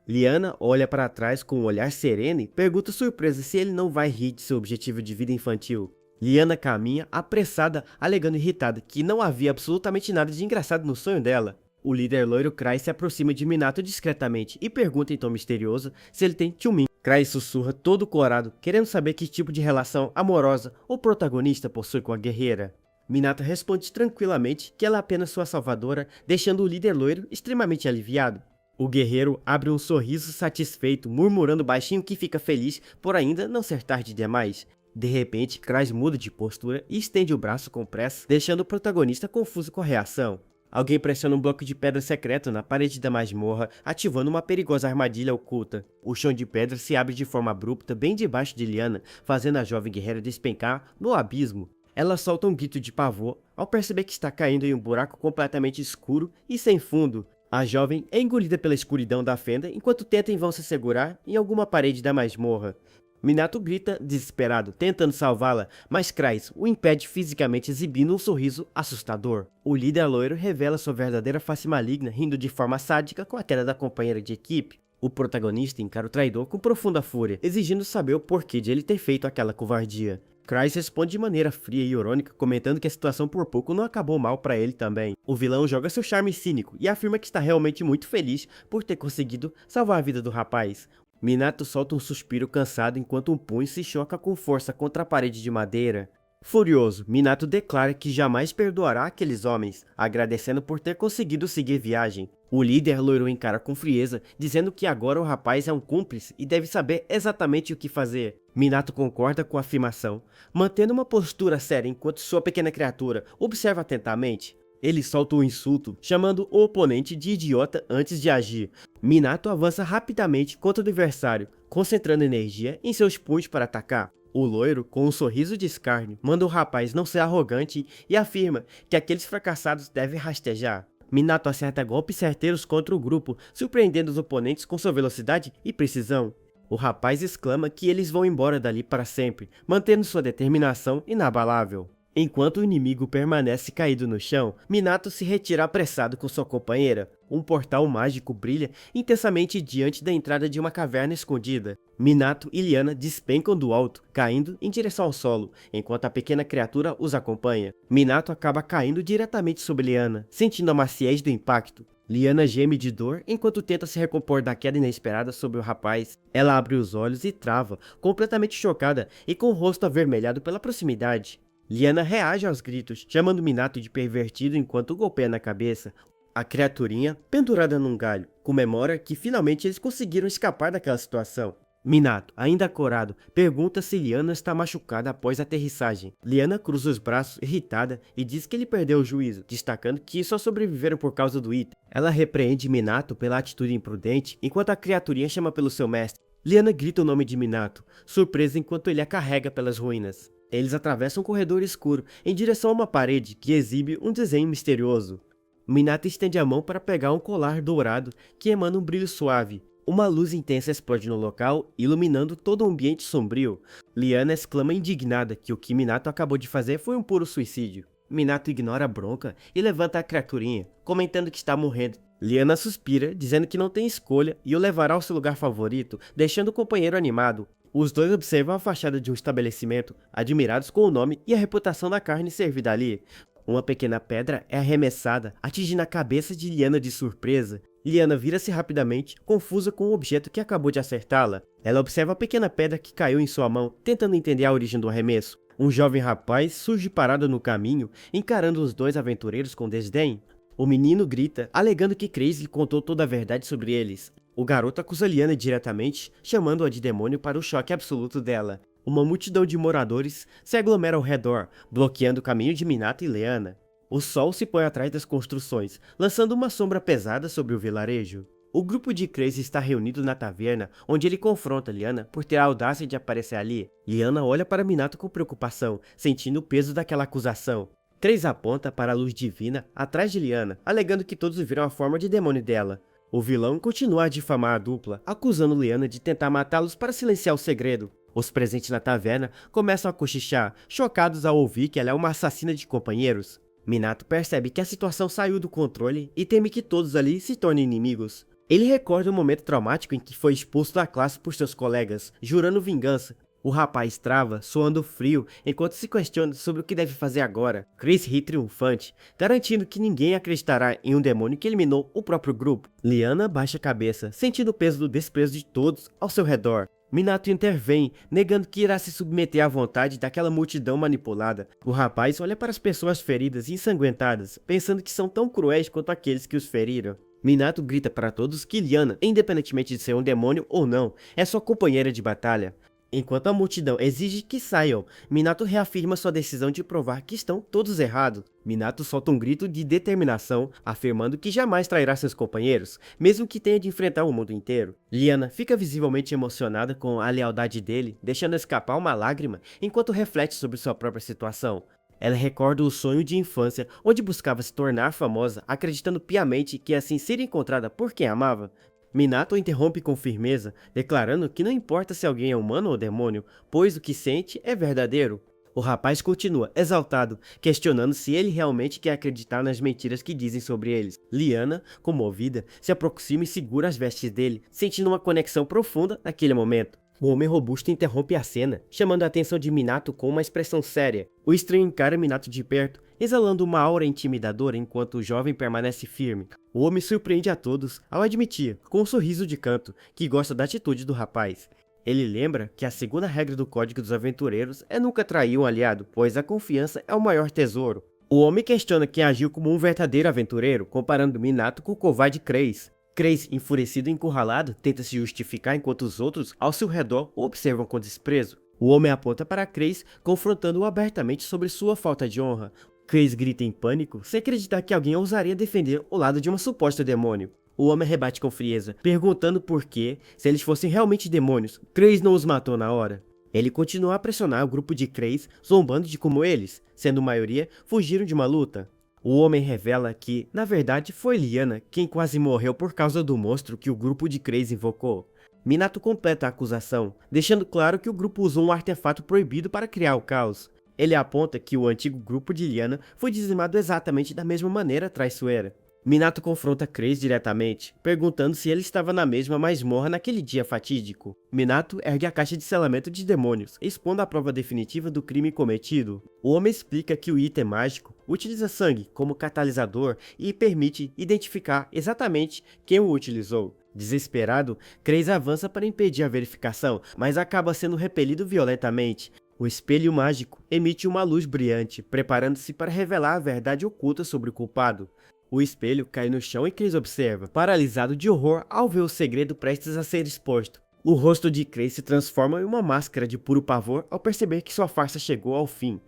Liana olha para trás com um olhar sereno e pergunta surpresa se ele não vai rir de seu objetivo de vida infantil. Liana caminha, apressada, alegando irritada que não havia absolutamente nada de engraçado no sonho dela. O líder loiro Cry se aproxima de Minato discretamente e pergunta em tom misterioso se ele tem Chumin. Cry sussurra todo corado, querendo saber que tipo de relação amorosa o protagonista possui com a guerreira. Minato responde tranquilamente que ela é apenas sua salvadora, deixando o líder loiro extremamente aliviado. O guerreiro abre um sorriso satisfeito, murmurando baixinho que fica feliz por ainda não ser tarde demais. De repente, Cry muda de postura e estende o braço com pressa, deixando o protagonista confuso com a reação. Alguém pressiona um bloco de pedra secreto na parede da masmorra, ativando uma perigosa armadilha oculta. O chão de pedra se abre de forma abrupta bem debaixo de Liana, fazendo a jovem guerreira despencar no abismo. Ela solta um grito de pavor ao perceber que está caindo em um buraco completamente escuro e sem fundo. A jovem é engolida pela escuridão da fenda enquanto tenta em vão se segurar em alguma parede da masmorra. Minato grita desesperado, tentando salvá-la, mas Cry o impede fisicamente, exibindo um sorriso assustador. O líder loiro revela sua verdadeira face maligna, rindo de forma sádica com a queda da companheira de equipe. O protagonista encara o traidor com profunda fúria, exigindo saber o porquê de ele ter feito aquela covardia. Cry responde de maneira fria e irônica, comentando que a situação por pouco não acabou mal para ele também. O vilão joga seu charme cínico e afirma que está realmente muito feliz por ter conseguido salvar a vida do rapaz. Minato solta um suspiro cansado enquanto um punho se choca com força contra a parede de madeira. Furioso, Minato declara que jamais perdoará aqueles homens, agradecendo por ter conseguido seguir viagem. O líder loiro encara com frieza, dizendo que agora o rapaz é um cúmplice e deve saber exatamente o que fazer. Minato concorda com a afirmação, mantendo uma postura séria enquanto sua pequena criatura observa atentamente. Ele solta um insulto, chamando o oponente de idiota antes de agir. Minato avança rapidamente contra o adversário, concentrando energia em seus punhos para atacar. O loiro, com um sorriso de escárnio, manda o rapaz não ser arrogante e afirma que aqueles fracassados devem rastejar. Minato acerta golpes certeiros contra o grupo, surpreendendo os oponentes com sua velocidade e precisão. O rapaz exclama que eles vão embora dali para sempre, mantendo sua determinação inabalável. Enquanto o inimigo permanece caído no chão, Minato se retira apressado com sua companheira. Um portal mágico brilha intensamente diante da entrada de uma caverna escondida. Minato e Liana despencam do alto, caindo em direção ao solo, enquanto a pequena criatura os acompanha. Minato acaba caindo diretamente sobre Liana, sentindo a maciez do impacto. Liana geme de dor enquanto tenta se recompor da queda inesperada sobre o rapaz. Ela abre os olhos e trava, completamente chocada e com o rosto avermelhado pela proximidade. Liana reage aos gritos, chamando Minato de pervertido enquanto golpeia na cabeça. A criaturinha, pendurada num galho, comemora que finalmente eles conseguiram escapar daquela situação. Minato, ainda corado, pergunta se Liana está machucada após a aterrissagem. Liana cruza os braços, irritada, e diz que ele perdeu o juízo, destacando que só sobreviveram por causa do item. Ela repreende Minato pela atitude imprudente, enquanto a criaturinha chama pelo seu mestre. Liana grita o nome de Minato, surpresa enquanto ele a carrega pelas ruínas. Eles atravessam um corredor escuro, em direção a uma parede que exibe um desenho misterioso. Minato estende a mão para pegar um colar dourado que emana um brilho suave. Uma luz intensa explode no local, iluminando todo o ambiente sombrio. Liana exclama indignada que o que Minato acabou de fazer foi um puro suicídio. Minato ignora a bronca e levanta a criaturinha, comentando que está morrendo. Liana suspira, dizendo que não tem escolha e o levará ao seu lugar favorito, deixando o companheiro animado. Os dois observam a fachada de um estabelecimento, admirados com o nome e a reputação da carne servida ali. Uma pequena pedra é arremessada, atingindo a cabeça de Liana de surpresa. Liana vira-se rapidamente, confusa com o objeto que acabou de acertá-la. Ela observa a pequena pedra que caiu em sua mão, tentando entender a origem do arremesso. Um jovem rapaz surge parado no caminho, encarando os dois aventureiros com desdém. O menino grita, alegando que Crazy lhe contou toda a verdade sobre eles. O garoto acusa Liana diretamente, chamando-a de demônio para o choque absoluto dela. Uma multidão de moradores se aglomera ao redor, bloqueando o caminho de Minato e Liana. O sol se põe atrás das construções, lançando uma sombra pesada sobre o vilarejo. O grupo de Crazy está reunido na taverna, onde ele confronta Liana por ter a audácia de aparecer ali. Liana olha para Minato com preocupação, sentindo o peso daquela acusação. Crazy aponta para a luz divina atrás de Liana, alegando que todos viram a forma de demônio dela. O vilão continua a difamar a dupla, acusando Liana de tentar matá-los para silenciar o segredo. Os presentes na taverna começam a cochichar, chocados ao ouvir que ela é uma assassina de companheiros. Minato percebe que a situação saiu do controle e teme que todos ali se tornem inimigos. Ele recorda um momento traumático em que foi expulso da classe por seus colegas, jurando vingança. O rapaz trava, suando frio, enquanto se questiona sobre o que deve fazer agora. Chris ri triunfante, garantindo que ninguém acreditará em um demônio que eliminou o próprio grupo. Liana baixa a cabeça, sentindo o peso do desprezo de todos ao seu redor. Minato intervém, negando que irá se submeter à vontade daquela multidão manipulada. O rapaz olha para as pessoas feridas e ensanguentadas, pensando que são tão cruéis quanto aqueles que os feriram. Minato grita para todos que Liana, independentemente de ser um demônio ou não, é sua companheira de batalha. Enquanto a multidão exige que saiam, Minato reafirma sua decisão de provar que estão todos errados. Minato solta um grito de determinação, afirmando que jamais trairá seus companheiros, mesmo que tenha de enfrentar o mundo inteiro. Liana fica visivelmente emocionada com a lealdade dele, deixando escapar uma lágrima enquanto reflete sobre sua própria situação. Ela recorda o sonho de infância, onde buscava se tornar famosa, acreditando piamente que assim seria encontrada por quem amava. Minato interrompe com firmeza, declarando que não importa se alguém é humano ou demônio, pois o que sente é verdadeiro. O rapaz continua, exaltado, questionando se ele realmente quer acreditar nas mentiras que dizem sobre eles. Liana, comovida, se aproxima e segura as vestes dele, sentindo uma conexão profunda naquele momento. O homem robusto interrompe a cena, chamando a atenção de Minato com uma expressão séria. O estranho encara Minato de perto, exalando uma aura intimidadora enquanto o jovem permanece firme. O homem surpreende a todos ao admitir, com um sorriso de canto, que gosta da atitude do rapaz. Ele lembra que a segunda regra do Código dos Aventureiros é nunca trair um aliado, pois a confiança é o maior tesouro. O homem questiona quem agiu como um verdadeiro aventureiro, comparando Minato com o covarde Crazy. Crazy, enfurecido e encurralado, tenta se justificar enquanto os outros ao seu redor o observam com desprezo. O homem aponta para Crazy, confrontando-o abertamente sobre sua falta de honra. Crazy grita em pânico, sem acreditar que alguém ousaria defender o lado de uma suposta demônio. O homem rebate com frieza, perguntando por que, se eles fossem realmente demônios, Crazy não os matou na hora. Ele continua a pressionar o grupo de Crazy, zombando de como eles, sendo maioria, fugiram de uma luta. O homem revela que, na verdade, foi Liana quem quase morreu por causa do monstro que o grupo de Crazy invocou. Minato completa a acusação, deixando claro que o grupo usou um artefato proibido para criar o caos. Ele aponta que o antigo grupo de Liana foi dizimado exatamente da mesma maneira traiçoeira. Minato confronta Crazy diretamente, perguntando se ele estava na mesma masmorra naquele dia fatídico. Minato ergue a caixa de selamento de demônios, expondo a prova definitiva do crime cometido. O homem explica que o item mágico utiliza sangue como catalisador e permite identificar exatamente quem o utilizou. Desesperado, Crazy avança para impedir a verificação, mas acaba sendo repelido violentamente. O espelho mágico emite uma luz brilhante, preparando-se para revelar a verdade oculta sobre o culpado. O espelho cai no chão e Crazy observa, paralisado de horror ao ver o segredo prestes a ser exposto. O rosto de Crazy se transforma em uma máscara de puro pavor ao perceber que sua farsa chegou ao fim.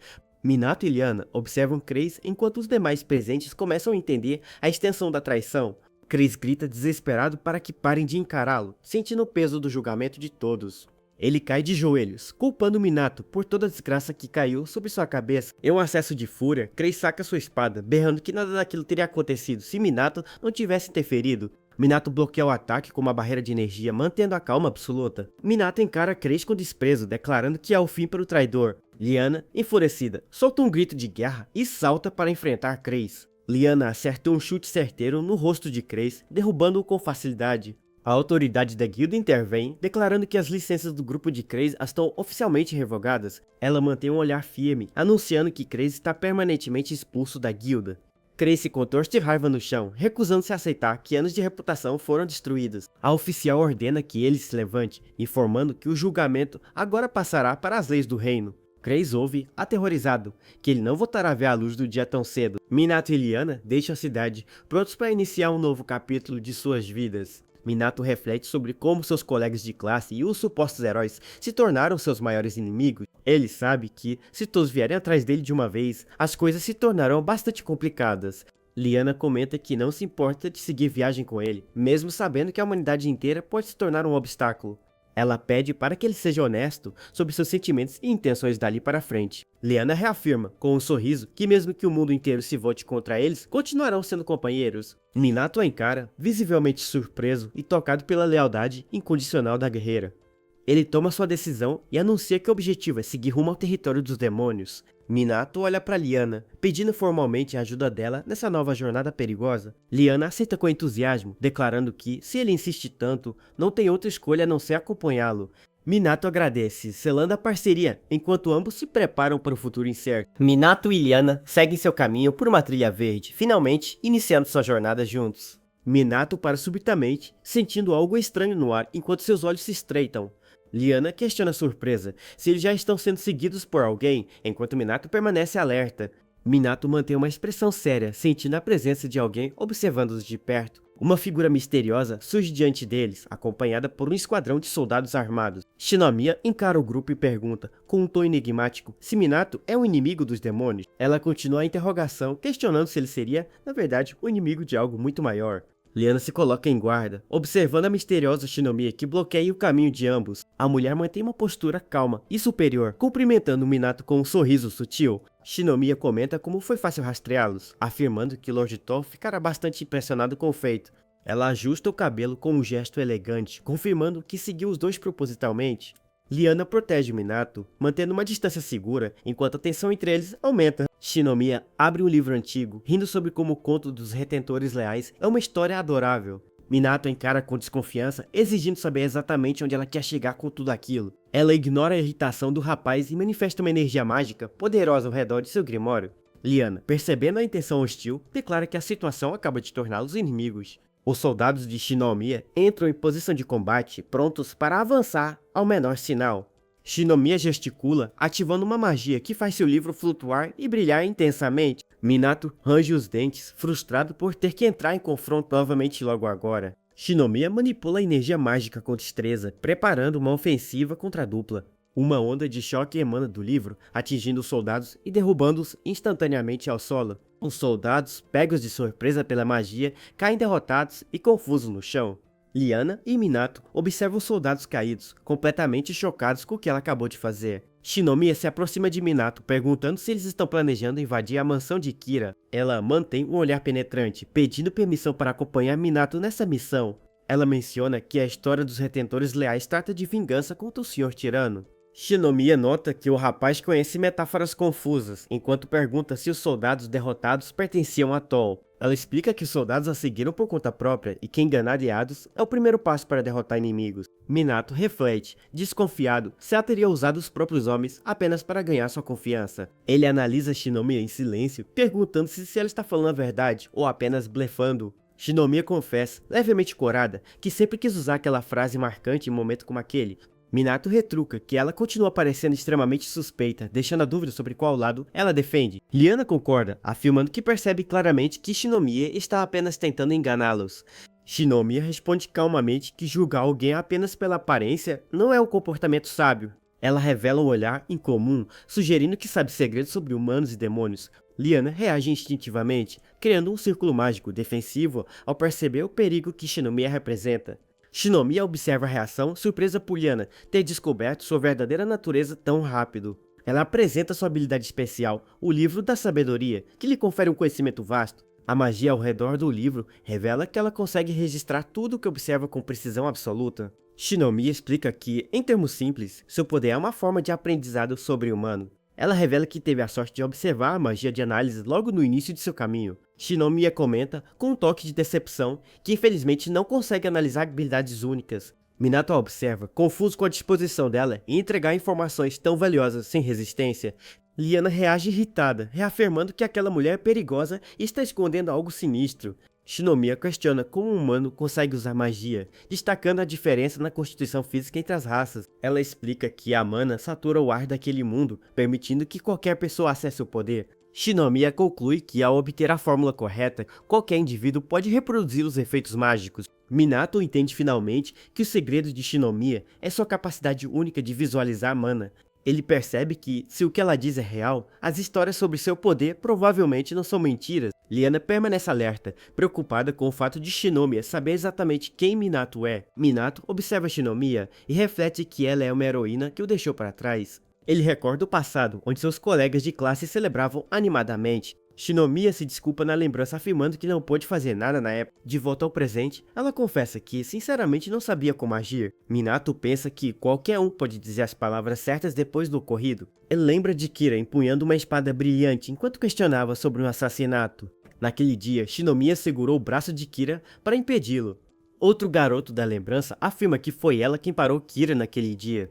Minato e Liana observam Crazy enquanto os demais presentes começam a entender a extensão da traição. Crazy grita desesperado para que parem de encará-lo, sentindo o peso do julgamento de todos. Ele cai de joelhos, culpando Minato por toda a desgraça que caiu sobre sua cabeça. Em um acesso de fúria, Crazy saca sua espada, berrando que nada daquilo teria acontecido se Minato não tivesse interferido. Minato bloqueia o ataque com uma barreira de energia, mantendo a calma absoluta. Minato encara Crazy com desprezo, declarando que é o fim para o traidor. Liana, enfurecida, solta um grito de guerra e salta para enfrentar Crazy. Liana acerta um chute certeiro no rosto de Crazy, derrubando-o com facilidade. A autoridade da guilda intervém, declarando que as licenças do grupo de Crazy estão oficialmente revogadas. Ela mantém um olhar firme, anunciando que Crazy está permanentemente expulso da guilda. Crazy se contorce de raiva no chão, recusando-se a aceitar que anos de reputação foram destruídos. A oficial ordena que ele se levante, informando que o julgamento agora passará para as leis do reino. Crazy ouve, aterrorizado, que ele não voltará a ver a luz do dia tão cedo. Minato e Liana deixam a cidade, prontos para iniciar um novo capítulo de suas vidas. Minato reflete sobre como seus colegas de classe e os supostos heróis se tornaram seus maiores inimigos. Ele sabe que, se todos vierem atrás dele de uma vez, as coisas se tornarão bastante complicadas. Liana comenta que não se importa de seguir viagem com ele, mesmo sabendo que a humanidade inteira pode se tornar um obstáculo. Ela pede para que ele seja honesto sobre seus sentimentos e intenções dali para frente. Liana reafirma, com um sorriso, que mesmo que o mundo inteiro se volte contra eles, continuarão sendo companheiros. Minato a encara, visivelmente surpreso e tocado pela lealdade incondicional da guerreira. Ele toma sua decisão e anuncia que o objetivo é seguir rumo ao território dos demônios. Minato olha para Liana, pedindo formalmente a ajuda dela nessa nova jornada perigosa. Liana aceita com entusiasmo, declarando que, se ele insiste tanto, não tem outra escolha a não ser acompanhá-lo. Minato agradece, selando a parceria, enquanto ambos se preparam para o futuro incerto. Minato e Liana seguem seu caminho por uma trilha verde, finalmente iniciando sua jornada juntos. Minato para subitamente, sentindo algo estranho no ar enquanto seus olhos se estreitam. Liana questiona surpresa se eles já estão sendo seguidos por alguém, enquanto Minato permanece alerta. Minato mantém uma expressão séria, sentindo a presença de alguém observando-os de perto. Uma figura misteriosa surge diante deles, acompanhada por um esquadrão de soldados armados. Shinomiya encara o grupo e pergunta, com um tom enigmático, se Minato é um inimigo dos demônios. Ela continua a interrogação, questionando se ele seria, na verdade, o inimigo de algo muito maior. Liana se coloca em guarda, observando a misteriosa Shinomiya que bloqueia o caminho de ambos. A mulher mantém uma postura calma e superior, cumprimentando Minato com um sorriso sutil. Shinomiya comenta como foi fácil rastreá-los, afirmando que Lord Thor ficará bastante impressionado com o feito. Ela ajusta o cabelo com um gesto elegante, confirmando que seguiu os dois propositalmente. Liana protege Minato, mantendo uma distância segura, enquanto a tensão entre eles aumenta. Shinomiya abre um livro antigo, rindo sobre como o conto dos retentores leais é uma história adorável. Minato encara com desconfiança, exigindo saber exatamente onde ela quer chegar com tudo aquilo. Ela ignora a irritação do rapaz e manifesta uma energia mágica poderosa ao redor de seu grimório. Liana, percebendo a intenção hostil, declara que a situação acaba de torná-los inimigos. Os soldados de Shinomiya entram em posição de combate, prontos para avançar ao menor sinal. Shinomiya gesticula, ativando uma magia que faz seu livro flutuar e brilhar intensamente. Minato range os dentes, frustrado por ter que entrar em confronto novamente logo agora. Shinomiya manipula a energia mágica com destreza, preparando uma ofensiva contra a dupla. Uma onda de choque emana do livro, atingindo os soldados e derrubando-os instantaneamente ao solo. Os soldados, pegos de surpresa pela magia, caem derrotados e confusos no chão. Liana e Minato observam os soldados caídos, completamente chocados com o que ela acabou de fazer. Shinomiya se aproxima de Minato, perguntando se eles estão planejando invadir a mansão de Kira. Ela mantém um olhar penetrante, pedindo permissão para acompanhar Minato nessa missão. Ela menciona que a história dos retentores leais trata de vingança contra o Senhor Tirano. Shinomiya nota que o rapaz conhece metáforas confusas, enquanto pergunta se os soldados derrotados pertenciam a Tol. Ela explica que os soldados a seguiram por conta própria e que enganar aliados é o primeiro passo para derrotar inimigos. Minato reflete, desconfiado, se ela teria usado os próprios homens apenas para ganhar sua confiança. Ele analisa Shinomiya em silêncio, perguntando-se se ela está falando a verdade ou apenas blefando. Shinomiya confessa, levemente corada, que sempre quis usar aquela frase marcante em um momento como aquele. Minato retruca que ela continua parecendo extremamente suspeita, deixando a dúvida sobre qual lado ela defende. Liana concorda, afirmando que percebe claramente que Shinomiya está apenas tentando enganá-los. Shinomiya responde calmamente que julgar alguém apenas pela aparência não é um comportamento sábio. Ela revela um olhar incomum, sugerindo que sabe segredos sobre humanos e demônios. Liana reage instintivamente, criando um círculo mágico defensivo ao perceber o perigo que Shinomiya representa. Shinomiya observa a reação, surpresa por Liana ter descoberto sua verdadeira natureza tão rápido. Ela apresenta sua habilidade especial, o Livro da Sabedoria, que lhe confere um conhecimento vasto. A magia ao redor do livro revela que ela consegue registrar tudo o que observa com precisão absoluta. Shinomiya explica que, em termos simples, seu poder é uma forma de aprendizado sobre-humano. Ela revela que teve a sorte de observar a magia de análise logo no início de seu caminho. Shinomiya comenta, com um toque de decepção, que infelizmente não consegue analisar habilidades únicas. Minato a observa, confuso com a disposição dela em entregar informações tão valiosas sem resistência. Liana reage irritada, reafirmando que aquela mulher é perigosa e está escondendo algo sinistro. Shinomiya questiona como um humano consegue usar magia, destacando a diferença na constituição física entre as raças. Ela explica que a mana satura o ar daquele mundo, permitindo que qualquer pessoa acesse o poder. Shinomiya conclui que, ao obter a fórmula correta, qualquer indivíduo pode reproduzir os efeitos mágicos. Minato entende finalmente que o segredo de Shinomiya é sua capacidade única de visualizar mana. Ele percebe que, se o que ela diz é real, as histórias sobre seu poder provavelmente não são mentiras. Liana permanece alerta, preocupada com o fato de Shinomiya saber exatamente quem Minato é. Minato observa Shinomiya e reflete que ela é uma heroína que o deixou para trás. Ele recorda o passado, onde seus colegas de classe celebravam animadamente. Shinomiya se desculpa na lembrança, afirmando que não pôde fazer nada na época. De volta ao presente, ela confessa que sinceramente não sabia como agir. Minato pensa que qualquer um pode dizer as palavras certas depois do ocorrido. Ele lembra de Kira empunhando uma espada brilhante enquanto questionava sobre um assassinato. Naquele dia, Shinomiya segurou o braço de Kira para impedi-lo. Outro garoto da lembrança afirma que foi ela quem parou Kira naquele dia.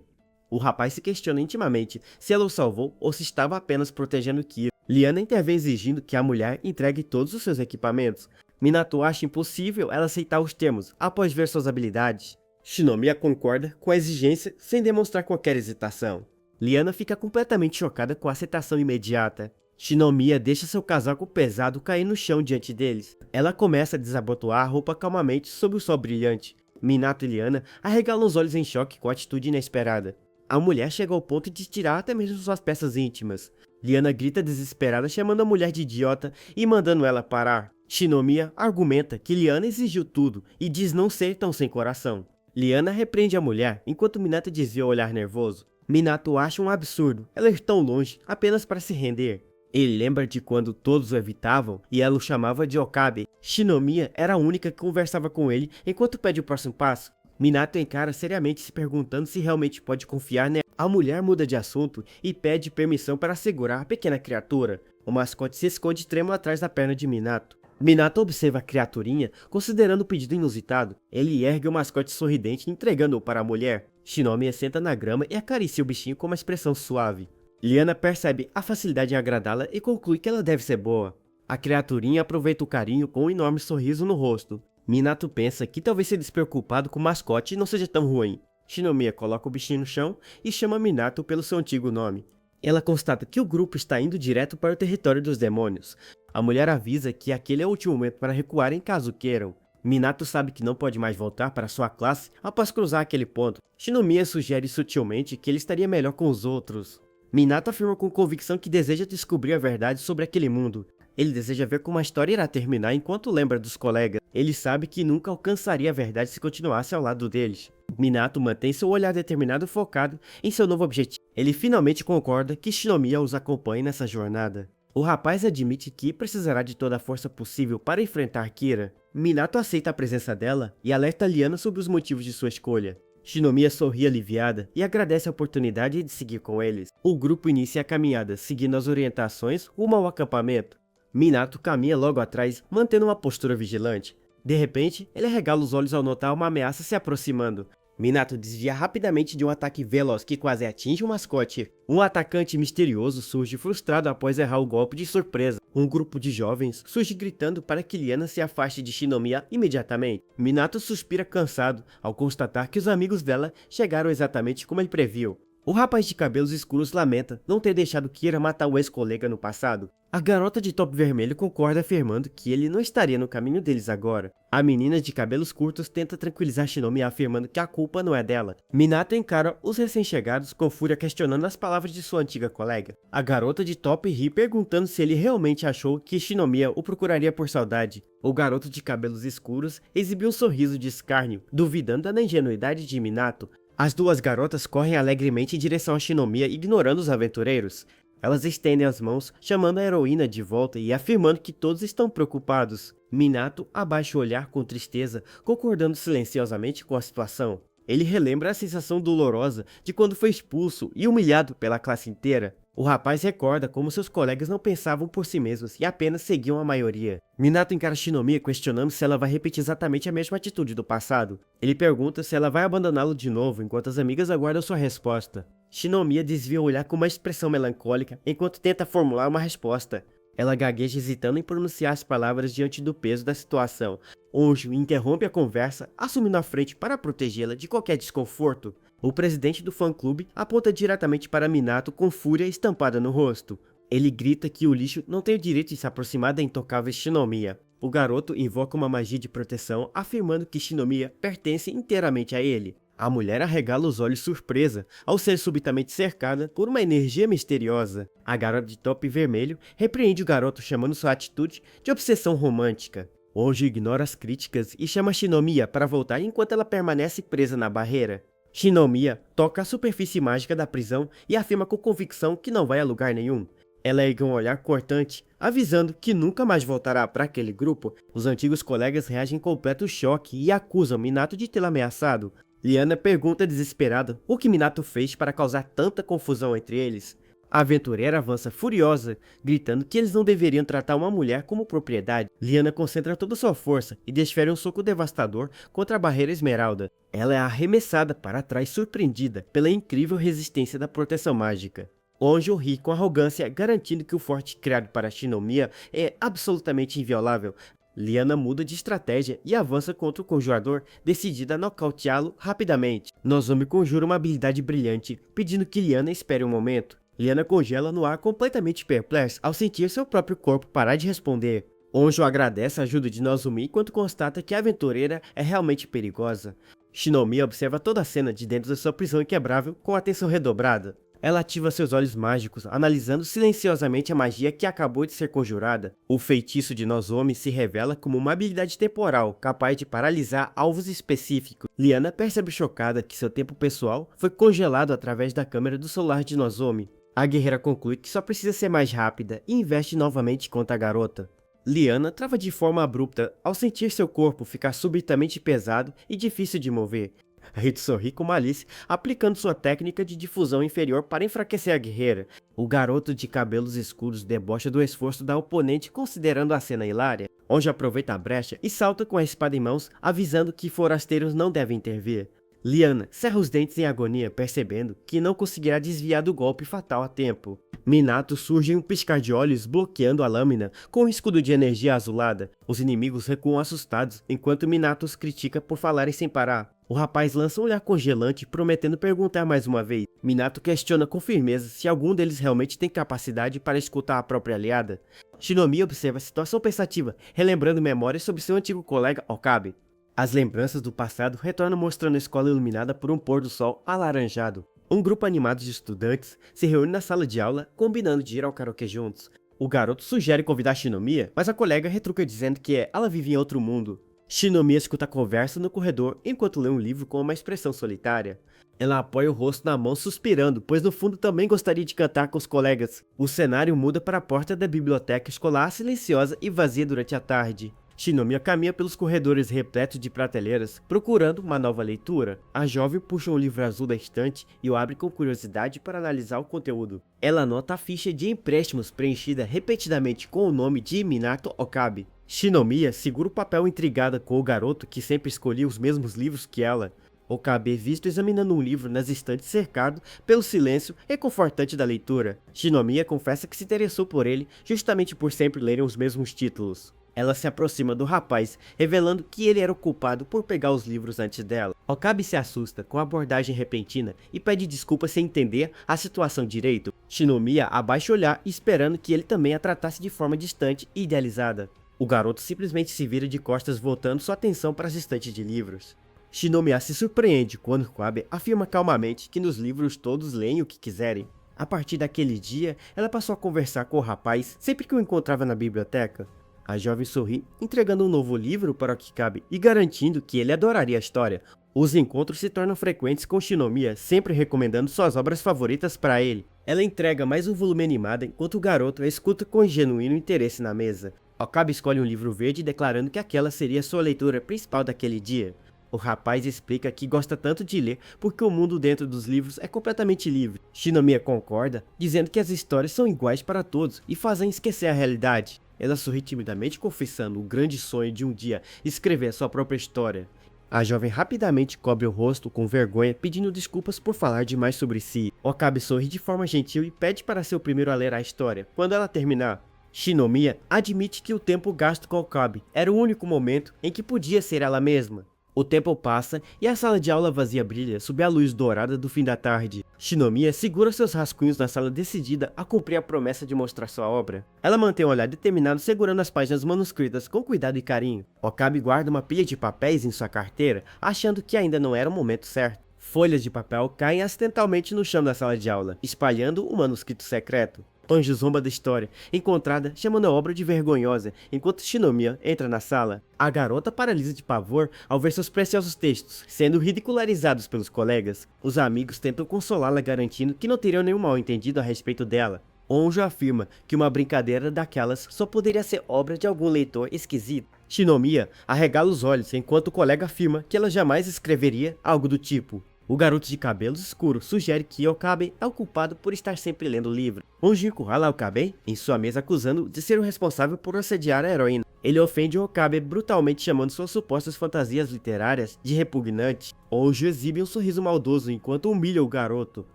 O rapaz se questiona intimamente se ela o salvou ou se estava apenas protegendo Kira. Liana intervém exigindo que a mulher entregue todos os seus equipamentos. Minato acha impossível ela aceitar os termos após ver suas habilidades. Shinomiya concorda com a exigência sem demonstrar qualquer hesitação. Liana fica completamente chocada com a aceitação imediata. Shinomiya deixa seu casaco pesado cair no chão diante deles. Ela começa a desabotoar a roupa calmamente sob o sol brilhante. Minato e Liana arregalam os olhos em choque com a atitude inesperada. A mulher chega ao ponto de tirar até mesmo suas peças íntimas. Liana grita desesperada, chamando a mulher de idiota e mandando ela parar. Shinomiya argumenta que Liana exigiu tudo e diz não ser tão sem coração. Liana repreende a mulher, enquanto Minato desvia o olhar nervoso. Minato acha um absurdo ela ir tão longe apenas para se render. Ele lembra de quando todos o evitavam e ela o chamava de Okabe. Shinomiya era a única que conversava com ele enquanto pede o próximo passo. Minato encara seriamente se perguntando se realmente pode confiar nela. A mulher muda de assunto e pede permissão para segurar a pequena criatura. O mascote se esconde trêmulo atrás da perna de Minato. Minato observa a criaturinha, considerando o pedido inusitado. Ele ergue o mascote sorridente, entregando-o para a mulher. Shinomiya senta na grama e acaricia o bichinho com uma expressão suave. Liana percebe a facilidade em agradá-la e conclui que ela deve ser boa. A criaturinha aproveita o carinho com um enorme sorriso no rosto. Minato pensa que talvez ser despreocupado com o mascote não seja tão ruim. Shinomiya coloca o bichinho no chão e chama Minato pelo seu antigo nome. Ela constata que o grupo está indo direto para o território dos demônios. A mulher avisa que aquele é o último momento para recuarem caso queiram. Minato sabe que não pode mais voltar para sua classe após cruzar aquele ponto. Shinomiya sugere sutilmente que ele estaria melhor com os outros. Minato afirma com convicção que deseja descobrir a verdade sobre aquele mundo. Ele deseja ver como a história irá terminar enquanto lembra dos colegas. Ele sabe que nunca alcançaria a verdade se continuasse ao lado deles. Minato mantém seu olhar determinado e focado em seu novo objetivo. Ele finalmente concorda que Shinomiya os acompanhe nessa jornada. O rapaz admite que precisará de toda a força possível para enfrentar Kira. Minato aceita a presença dela e alerta Liana sobre os motivos de sua escolha. Shinomiya sorri aliviada e agradece a oportunidade de seguir com eles. O grupo inicia a caminhada, seguindo as orientações rumo ao acampamento. Minato caminha logo atrás, mantendo uma postura vigilante. De repente, ele arregala os olhos ao notar uma ameaça se aproximando. Minato desvia rapidamente de um ataque veloz que quase atinge o mascote. Um atacante misterioso surge frustrado após errar o golpe de surpresa. Um grupo de jovens surge gritando para que Liana se afaste de Shinomiya imediatamente. Minato suspira cansado ao constatar que os amigos dela chegaram exatamente como ele previu. O rapaz de cabelos escuros lamenta não ter deixado Kira matar o ex-colega no passado. A garota de top vermelho concorda afirmando que ele não estaria no caminho deles agora. A menina de cabelos curtos tenta tranquilizar Shinomiya afirmando que a culpa não é dela. Minato encara os recém-chegados com fúria questionando as palavras de sua antiga colega. A garota de top ri perguntando se ele realmente achou que Shinomiya o procuraria por saudade. O garoto de cabelos escuros exibiu um sorriso de escárnio, duvidando da ingenuidade de Minato. As duas garotas correm alegremente em direção a Shinomiya, ignorando os aventureiros. Elas estendem as mãos, chamando a heroína de volta e afirmando que todos estão preocupados. Minato abaixa o olhar com tristeza, concordando silenciosamente com a situação. Ele relembra a sensação dolorosa de quando foi expulso e humilhado pela classe inteira. O rapaz recorda como seus colegas não pensavam por si mesmos e apenas seguiam a maioria. Minato encara Shinomiya questionando se ela vai repetir exatamente a mesma atitude do passado. Ele pergunta se ela vai abandoná-lo de novo enquanto as amigas aguardam sua resposta. Shinomiya desvia o olhar com uma expressão melancólica enquanto tenta formular uma resposta. Ela gagueja hesitando em pronunciar as palavras diante do peso da situação. Onjo interrompe a conversa, assumindo a frente para protegê-la de qualquer desconforto. O presidente do fã-clube aponta diretamente para Minato com fúria estampada no rosto. Ele grita que o lixo não tem o direito de se aproximar da intocável Shinomiya. O garoto invoca uma magia de proteção, afirmando que Shinomiya pertence inteiramente a ele. A mulher arregala os olhos surpresa ao ser subitamente cercada por uma energia misteriosa. A garota de top vermelho repreende o garoto, chamando sua atitude de obsessão romântica. Onjo ignora as críticas e chama Shinomiya para voltar enquanto ela permanece presa na barreira. Shinomiya toca a superfície mágica da prisão e afirma com convicção que não vai a lugar nenhum. Ela ergue um olhar cortante, avisando que nunca mais voltará para aquele grupo. Os antigos colegas reagem em completo choque e acusam Minato de tê-la ameaçado. Liana pergunta desesperada o que Minato fez para causar tanta confusão entre eles. A aventureira avança furiosa, gritando que eles não deveriam tratar uma mulher como propriedade. Liana concentra toda sua força e desfere um soco devastador contra a barreira esmeralda. Ela é arremessada para trás, surpreendida pela incrível resistência da proteção mágica. Onjo ri com arrogância, garantindo que o forte criado para Shinomiya é absolutamente inviolável. Liana muda de estratégia e avança contra o conjurador, decidida a nocauteá-lo rapidamente. Nozomi conjura uma habilidade brilhante, pedindo que Liana espere um momento. Liana congela no ar completamente perplexa ao sentir seu próprio corpo parar de responder. Onjo agradece a ajuda de Nozomi enquanto constata que a aventureira é realmente perigosa. Shinomiya observa toda a cena de dentro da sua prisão inquebrável com atenção redobrada. Ela ativa seus olhos mágicos, analisando silenciosamente a magia que acabou de ser conjurada. O feitiço de Nozomi se revela como uma habilidade temporal, capaz de paralisar alvos específicos. Liana percebe chocada que seu tempo pessoal foi congelado através da câmera do celular de Nozomi. A guerreira conclui que só precisa ser mais rápida e investe novamente contra a garota. Liana trava de forma abrupta ao sentir seu corpo ficar subitamente pesado e difícil de mover. Rito sorri com malícia, aplicando sua técnica de difusão inferior para enfraquecer a guerreira. O garoto de cabelos escuros debocha do esforço da oponente, considerando a cena hilária. Onjo aproveita a brecha e salta com a espada em mãos, avisando que forasteiros não devem intervir. Liana cerra os dentes em agonia, percebendo que não conseguirá desviar do golpe fatal a tempo. Minato surge em um piscar de olhos, bloqueando a lâmina com um escudo de energia azulada. Os inimigos recuam assustados, enquanto Minato os critica por falarem sem parar. O rapaz lança um olhar congelante, prometendo perguntar mais uma vez. Minato questiona com firmeza se algum deles realmente tem capacidade para escutar a própria aliada. Shinomiya observa a situação pensativa, relembrando memórias sobre seu antigo colega Okabe. As lembranças do passado retornam, mostrando a escola iluminada por um pôr do sol alaranjado. Um grupo animado de estudantes se reúne na sala de aula, combinando de ir ao karaokê juntos. O garoto sugere convidar Shinomiya, mas a colega retruca dizendo que ela vive em outro mundo. Shinomiya escuta a conversa no corredor enquanto lê um livro com uma expressão solitária. Ela apoia o rosto na mão suspirando, pois no fundo também gostaria de cantar com os colegas. O cenário muda para a porta da biblioteca escolar, silenciosa e vazia durante a tarde. Shinomiya caminha pelos corredores repletos de prateleiras, procurando uma nova leitura. A jovem puxa um livro azul da estante e o abre com curiosidade para analisar o conteúdo. Ela anota a ficha de empréstimos preenchida repetidamente com o nome de Minato Okabe. Shinomiya segura o papel intrigada com o garoto que sempre escolhia os mesmos livros que ela. Okabe é visto examinando um livro nas estantes cercado pelo silêncio reconfortante da leitura. Shinomiya confessa que se interessou por ele justamente por sempre lerem os mesmos títulos. Ela se aproxima do rapaz, revelando que ele era o culpado por pegar os livros antes dela. Okabe se assusta com a abordagem repentina e pede desculpas sem entender a situação direito. Shinomiya abaixa o olhar, esperando que ele também a tratasse de forma distante e idealizada. O garoto simplesmente se vira de costas, voltando sua atenção para as estantes de livros. Shinomiya se surpreende quando Okabe afirma calmamente que nos livros todos leem o que quiserem. A partir daquele dia, ela passou a conversar com o rapaz sempre que o encontrava na biblioteca. A jovem sorri, entregando um novo livro para Okabe e garantindo que ele adoraria a história. Os encontros se tornam frequentes com Shinomiya, sempre recomendando suas obras favoritas para ele. Ela entrega mais um volume animado enquanto o garoto a escuta com genuíno interesse na mesa. Okabe escolhe um livro verde, declarando que aquela seria sua leitura principal daquele dia. O rapaz explica que gosta tanto de ler porque o mundo dentro dos livros é completamente livre. Shinomiya concorda, dizendo que as histórias são iguais para todos e fazem esquecer a realidade. Ela sorri timidamente, confessando o grande sonho de um dia escrever a sua própria história. A jovem rapidamente cobre o rosto com vergonha, pedindo desculpas por falar demais sobre si. Okabe sorri de forma gentil e pede para ser o primeiro a ler a história. Quando ela terminar, Shinomiya admite que o tempo gasto com Okabe era o único momento em que podia ser ela mesma. O tempo passa e a sala de aula vazia brilha sob a luz dourada do fim da tarde. Shinomiya segura seus rascunhos na sala decidida a cumprir a promessa de mostrar sua obra. Ela mantém um olhar determinado segurando as páginas manuscritas com cuidado e carinho. Okabe guarda uma pilha de papéis em sua carteira, achando que ainda não era o momento certo. Folhas de papel caem acidentalmente no chão da sala de aula, espalhando o manuscrito secreto. Tonji zomba da história, encontrada chamando a obra de vergonhosa, enquanto Shinomiya entra na sala. A garota paralisa de pavor ao ver seus preciosos textos sendo ridicularizados pelos colegas. Os amigos tentam consolá-la garantindo que não teriam nenhum mal entendido a respeito dela. Onjo afirma que uma brincadeira daquelas só poderia ser obra de algum leitor esquisito. Shinomiya arregala os olhos enquanto o colega afirma que ela jamais escreveria algo do tipo. O garoto de cabelos escuros sugere que Okabe é o culpado por estar sempre lendo o livro. Onjo encurrala Okabe em sua mesa acusando de ser o responsável por assediar a heroína. Ele ofende Okabe brutalmente chamando suas supostas fantasias literárias de repugnante. Onjo exibe um sorriso maldoso enquanto humilha o garoto,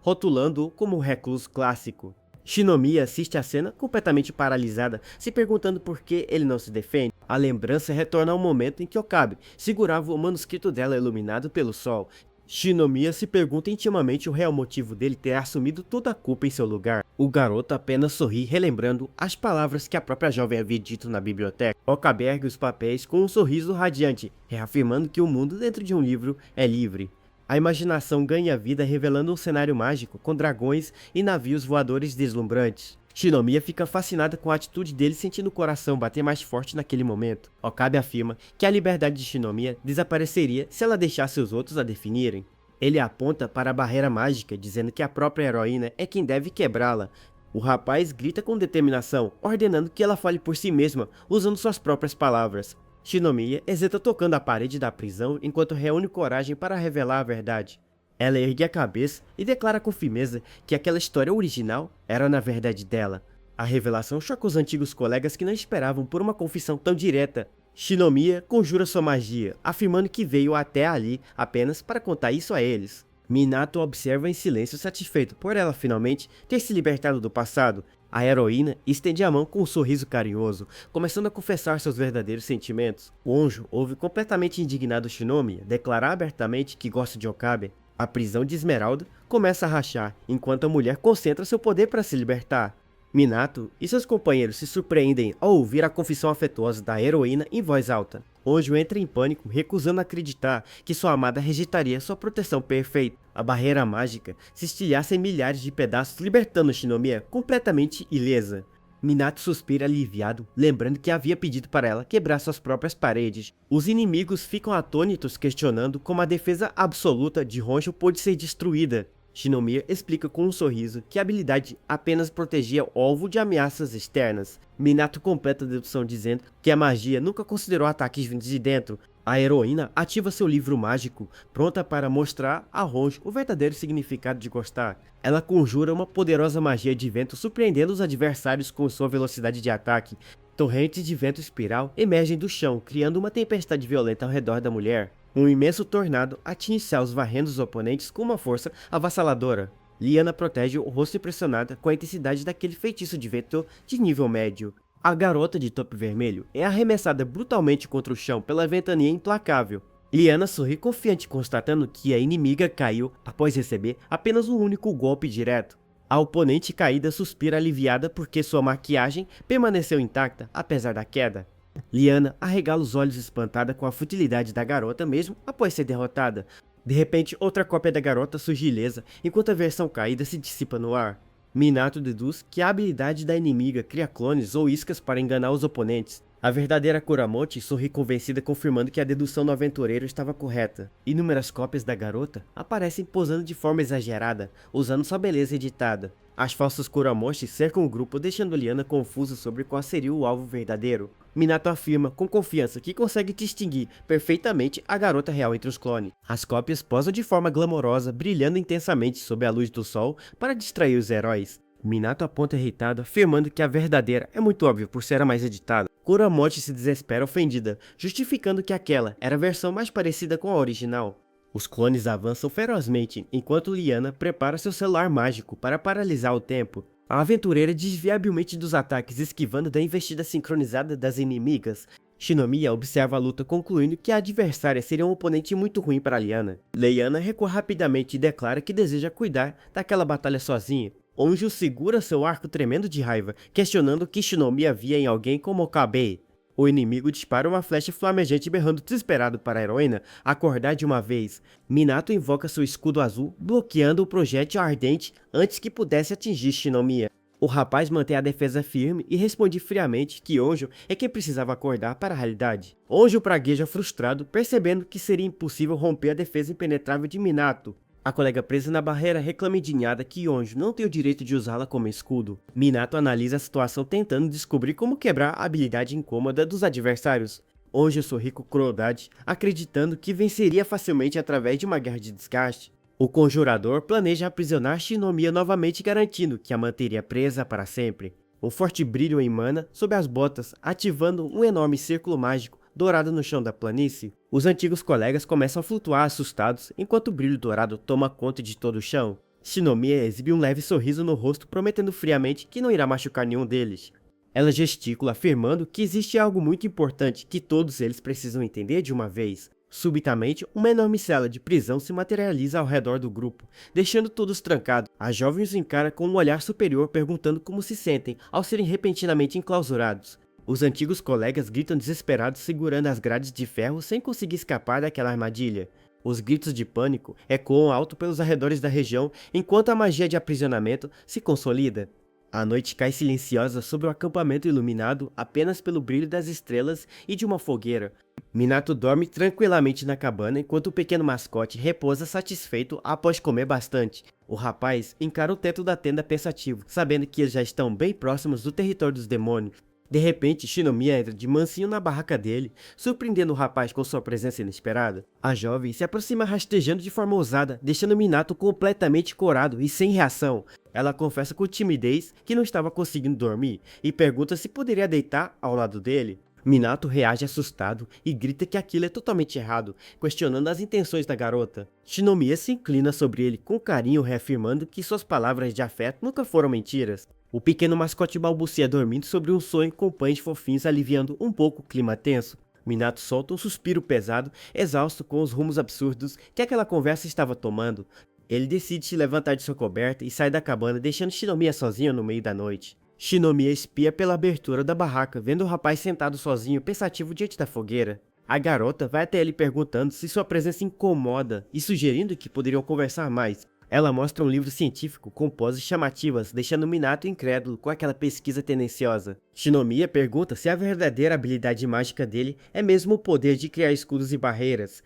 rotulando-o como um recluso clássico. Shinomiya assiste a cena completamente paralisada, se perguntando por que ele não se defende. A lembrança retorna ao momento em que Okabe segurava o manuscrito dela iluminado pelo sol. Shinomiya se pergunta intimamente o real motivo dele ter assumido toda a culpa em seu lugar. O garoto apenas sorri, relembrando as palavras que a própria jovem havia dito na biblioteca. Okabe ergue os papéis com um sorriso radiante, reafirmando que o mundo dentro de um livro é livre. A imaginação ganha vida revelando um cenário mágico com dragões e navios voadores deslumbrantes. Shinomiya fica fascinada com a atitude dele, sentindo o coração bater mais forte naquele momento. Okabe afirma que a liberdade de Shinomiya desapareceria se ela deixasse os outros a definirem. Ele aponta para a barreira mágica, dizendo que a própria heroína é quem deve quebrá-la. O rapaz grita com determinação, ordenando que ela fale por si mesma, usando suas próprias palavras. Shinomiya hesita tocando a parede da prisão enquanto reúne coragem para revelar a verdade. Ela ergue a cabeça e declara com firmeza que aquela história original era na verdade dela. A revelação choca os antigos colegas que não esperavam por uma confissão tão direta. Shinomiya conjura sua magia, afirmando que veio até ali apenas para contar isso a eles. Minato observa em silêncio, satisfeito por ela finalmente ter se libertado do passado. A heroína estende a mão com um sorriso carinhoso, começando a confessar seus verdadeiros sentimentos. O anjo ouve completamente indignado Shinomiya declarar abertamente que gosta de Okabe. A prisão de Esmeralda começa a rachar, enquanto a mulher concentra seu poder para se libertar. Minato e seus companheiros se surpreendem ao ouvir a confissão afetuosa da heroína em voz alta. Onjo entra em pânico, recusando acreditar que sua amada rejeitaria sua proteção perfeita. A barreira mágica se estilhaça em milhares de pedaços, libertando Shinomiya completamente ilesa. Minato suspira aliviado, lembrando que havia pedido para ela quebrar suas próprias paredes. Os inimigos ficam atônitos, questionando como a defesa absoluta de Honjo pôde ser destruída. Shinomiya explica com um sorriso que a habilidade apenas protegia o alvo de ameaças externas. Minato completa a dedução dizendo que a magia nunca considerou ataques vindos de dentro. A heroína ativa seu livro mágico, pronta para mostrar a Honjo o verdadeiro significado de gostar. Ela conjura uma poderosa magia de vento, surpreendendo os adversários com sua velocidade de ataque. Torrentes de vento espiral emergem do chão, criando uma tempestade violenta ao redor da mulher. Um imenso tornado atinge céus, varrendo os oponentes com uma força avassaladora. Liana protege o rosto impressionada com a intensidade daquele feitiço de vento de nível médio. A garota de topo vermelho é arremessada brutalmente contra o chão pela ventania implacável. Liana sorri confiante, constatando que a inimiga caiu após receber apenas um único golpe direto. A oponente caída suspira aliviada porque sua maquiagem permaneceu intacta apesar da queda. Liana arregala os olhos espantada com a futilidade da garota mesmo após ser derrotada. De repente, outra cópia da garota surge ilesa, enquanto a versão caída se dissipa no ar. Minato deduz que a habilidade da inimiga cria clones ou iscas para enganar os oponentes. A verdadeira Kuramochi sorri convencida, confirmando que a dedução do aventureiro estava correta. Inúmeras cópias da garota aparecem posando de forma exagerada, usando sua beleza editada. As falsas Kuramochi cercam o grupo, deixando Liana confusa sobre qual seria o alvo verdadeiro. Minato afirma com confiança que consegue distinguir perfeitamente a garota real entre os clones. As cópias posam de forma glamourosa, brilhando intensamente sob a luz do sol para distrair os heróis. Minato aponta irritado, afirmando que a verdadeira é muito óbvia por ser a mais editada. Kuramochi se desespera ofendida, justificando que aquela era a versão mais parecida com a original. Os clones avançam ferozmente, enquanto Liana prepara seu celular mágico para paralisar o tempo. A aventureira desvia habilmente dos ataques, esquivando da investida sincronizada das inimigas. Shinomiya observa a luta concluindo que a adversária seria um oponente muito ruim para Liana. Liana recua rapidamente e declara que deseja cuidar daquela batalha sozinha. Onjo segura seu arco tremendo de raiva, questionando o que Shinomiya via em alguém como Okabe. O inimigo dispara uma flecha flamejante berrando desesperado para a heroína acordar de uma vez. Minato invoca seu escudo azul, bloqueando o projétil ardente antes que pudesse atingir Shinomiya. O rapaz mantém a defesa firme e responde friamente que Onjo é quem precisava acordar para a realidade. Onjo pragueja frustrado, percebendo que seria impossível romper a defesa impenetrável de Minato. A colega presa na barreira reclama indignada que Onjo não tem o direito de usá-la como escudo. Minato analisa a situação tentando descobrir como quebrar a habilidade incômoda dos adversários. Onjo sorri com crueldade, acreditando que venceria facilmente através de uma guerra de desgaste. O conjurador planeja aprisionar Shinomiya novamente, garantindo que a manteria presa para sempre. Um forte brilho emana sob as botas, ativando um enorme círculo mágico dourado no chão da planície. Os antigos colegas começam a flutuar assustados, enquanto o brilho dourado toma conta de todo o chão. Shinomiya exibe um leve sorriso no rosto, prometendo friamente que não irá machucar nenhum deles. Ela gesticula, afirmando que existe algo muito importante que todos eles precisam entender de uma vez. Subitamente, uma enorme cela de prisão se materializa ao redor do grupo, deixando todos trancados. A jovem os encara com um olhar superior, perguntando como se sentem ao serem repentinamente enclausurados. Os antigos colegas gritam desesperados, segurando as grades de ferro sem conseguir escapar daquela armadilha. Os gritos de pânico ecoam alto pelos arredores da região, enquanto a magia de aprisionamento se consolida. A noite cai silenciosa sobre o acampamento iluminado apenas pelo brilho das estrelas e de uma fogueira. Minato dorme tranquilamente na cabana enquanto o pequeno mascote repousa satisfeito após comer bastante. O rapaz encara o teto da tenda pensativo, sabendo que eles já estão bem próximos do território dos demônios. De repente, Shinomiya entra de mansinho na barraca dele, surpreendendo o rapaz com sua presença inesperada. A jovem se aproxima rastejando de forma ousada, deixando Minato completamente corado e sem reação. Ela confessa com timidez que não estava conseguindo dormir e pergunta se poderia deitar ao lado dele. Minato reage assustado e grita que aquilo é totalmente errado, questionando as intenções da garota. Shinomiya se inclina sobre ele com carinho, reafirmando que suas palavras de afeto nunca foram mentiras. O pequeno mascote balbucia dormindo sobre um sonho com pães fofinhos, aliviando um pouco o clima tenso. Minato solta um suspiro pesado, exausto com os rumos absurdos que aquela conversa estava tomando. Ele decide se levantar de sua coberta e sai da cabana, deixando Shinomiya sozinho no meio da noite. Shinomiya espia pela abertura da barraca, vendo o rapaz sentado sozinho, pensativo diante da fogueira. A garota vai até ele perguntando se sua presença incomoda e sugerindo que poderiam conversar mais. Ela mostra um livro científico com poses chamativas, deixando Minato incrédulo com aquela pesquisa tendenciosa. Shinomiya pergunta se a verdadeira habilidade mágica dele é mesmo o poder de criar escudos e barreiras.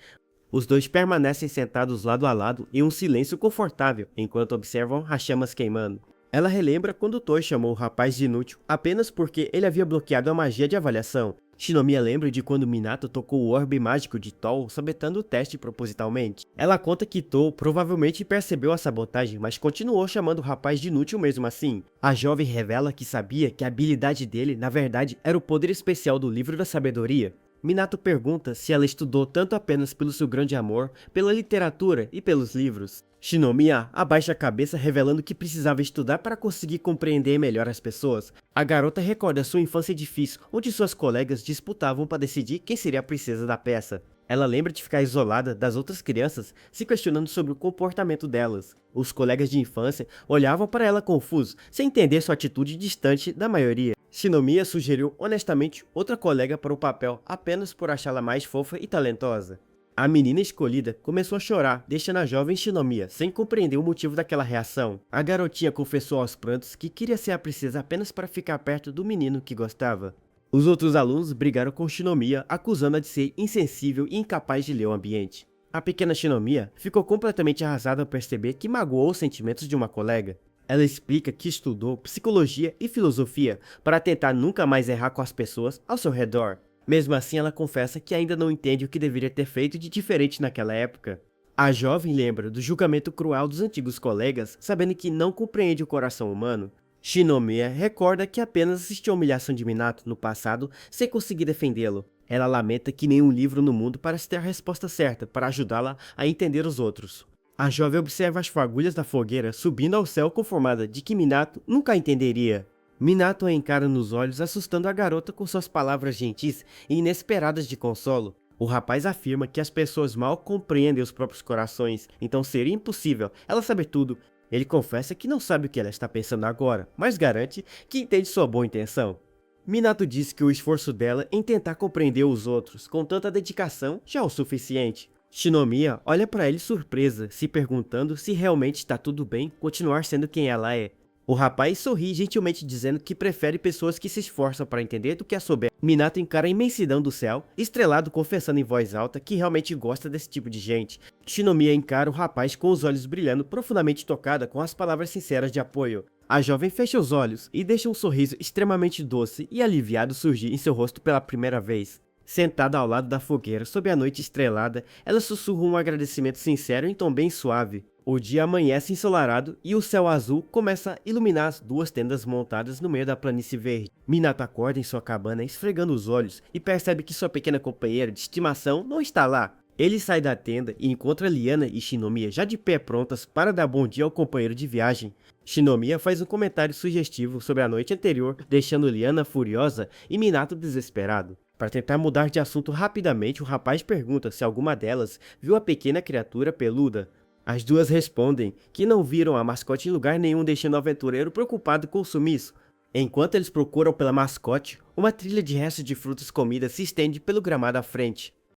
Os dois permanecem sentados lado a lado em um silêncio confortável, enquanto observam as chamas queimando. Ela relembra quando Toi chamou o rapaz de inútil apenas porque ele havia bloqueado a magia de avaliação. Shinomiya lembra de quando Minato tocou o orbe mágico de Tou, sabotando o teste propositalmente. Ela conta que Tou provavelmente percebeu a sabotagem, mas continuou chamando o rapaz de inútil mesmo assim. A jovem revela que sabia que a habilidade dele, na verdade, era o poder especial do livro da sabedoria. Minato pergunta se ela estudou tanto apenas pelo seu grande amor, pela literatura e pelos livros. Shinomiya abaixa a cabeça, revelando que precisava estudar para conseguir compreender melhor as pessoas. A garota recorda sua infância difícil, onde suas colegas disputavam para decidir quem seria a princesa da peça. Ela lembra de ficar isolada das outras crianças, se questionando sobre o comportamento delas. Os colegas de infância olhavam para ela confusos, sem entender sua atitude distante da maioria. Shinomiya sugeriu honestamente outra colega para o papel apenas por achá-la mais fofa e talentosa. A menina escolhida começou a chorar, deixando a jovem Shinomiya sem compreender o motivo daquela reação. A garotinha confessou aos prantos que queria ser a princesa apenas para ficar perto do menino que gostava. Os outros alunos brigaram com Shinomiya, acusando-a de ser insensível e incapaz de ler o ambiente. A pequena Shinomiya ficou completamente arrasada ao perceber que magoou os sentimentos de uma colega. Ela explica que estudou psicologia e filosofia para tentar nunca mais errar com as pessoas ao seu redor. Mesmo assim, ela confessa que ainda não entende o que deveria ter feito de diferente naquela época. A jovem lembra do julgamento cruel dos antigos colegas, sabendo que não compreende o coração humano. Shinomiya recorda que apenas assistiu a humilhação de Minato no passado sem conseguir defendê-lo. Ela lamenta que nenhum livro no mundo parece ter a resposta certa para ajudá-la a entender os outros. A jovem observa as fagulhas da fogueira subindo ao céu, conformada de que Minato nunca a entenderia. Minato a encara nos olhos, assustando a garota com suas palavras gentis e inesperadas de consolo. O rapaz afirma que as pessoas mal compreendem os próprios corações, então seria impossível ela saber tudo. Ele confessa que não sabe o que ela está pensando agora, mas garante que entende sua boa intenção. Minato diz que o esforço dela em tentar compreender os outros com tanta dedicação já é o suficiente. Shinomiya olha para ele surpresa, se perguntando se realmente está tudo bem continuar sendo quem ela é. O rapaz sorri gentilmente dizendo que prefere pessoas que se esforçam para entender do que a souber. Minato encara a imensidão do céu, estrelado, confessando em voz alta que realmente gosta desse tipo de gente. Shinomiya encara o rapaz com os olhos brilhando, profundamente tocada com as palavras sinceras de apoio. A jovem fecha os olhos e deixa um sorriso extremamente doce e aliviado surgir em seu rosto pela primeira vez. Sentada ao lado da fogueira, sob a noite estrelada, ela sussurra um agradecimento sincero em tom bem suave. O dia amanhece ensolarado e o céu azul começa a iluminar as duas tendas montadas no meio da planície verde. Minato acorda em sua cabana esfregando os olhos e percebe que sua pequena companheira de estimação não está lá. Ele sai da tenda e encontra Liana e Shinomiya já de pé prontas para dar bom dia ao companheiro de viagem. Shinomiya faz um comentário sugestivo sobre a noite anterior, deixando Liana furiosa e Minato desesperado. Para tentar mudar de assunto rapidamente, o rapaz pergunta se alguma delas viu a pequena criatura peluda. As duas respondem que não viram a mascote em lugar nenhum, deixando o aventureiro preocupado com o sumiço. Enquanto eles procuram pela mascote, uma trilha de restos de frutas comidas se estende pelo gramado à frente.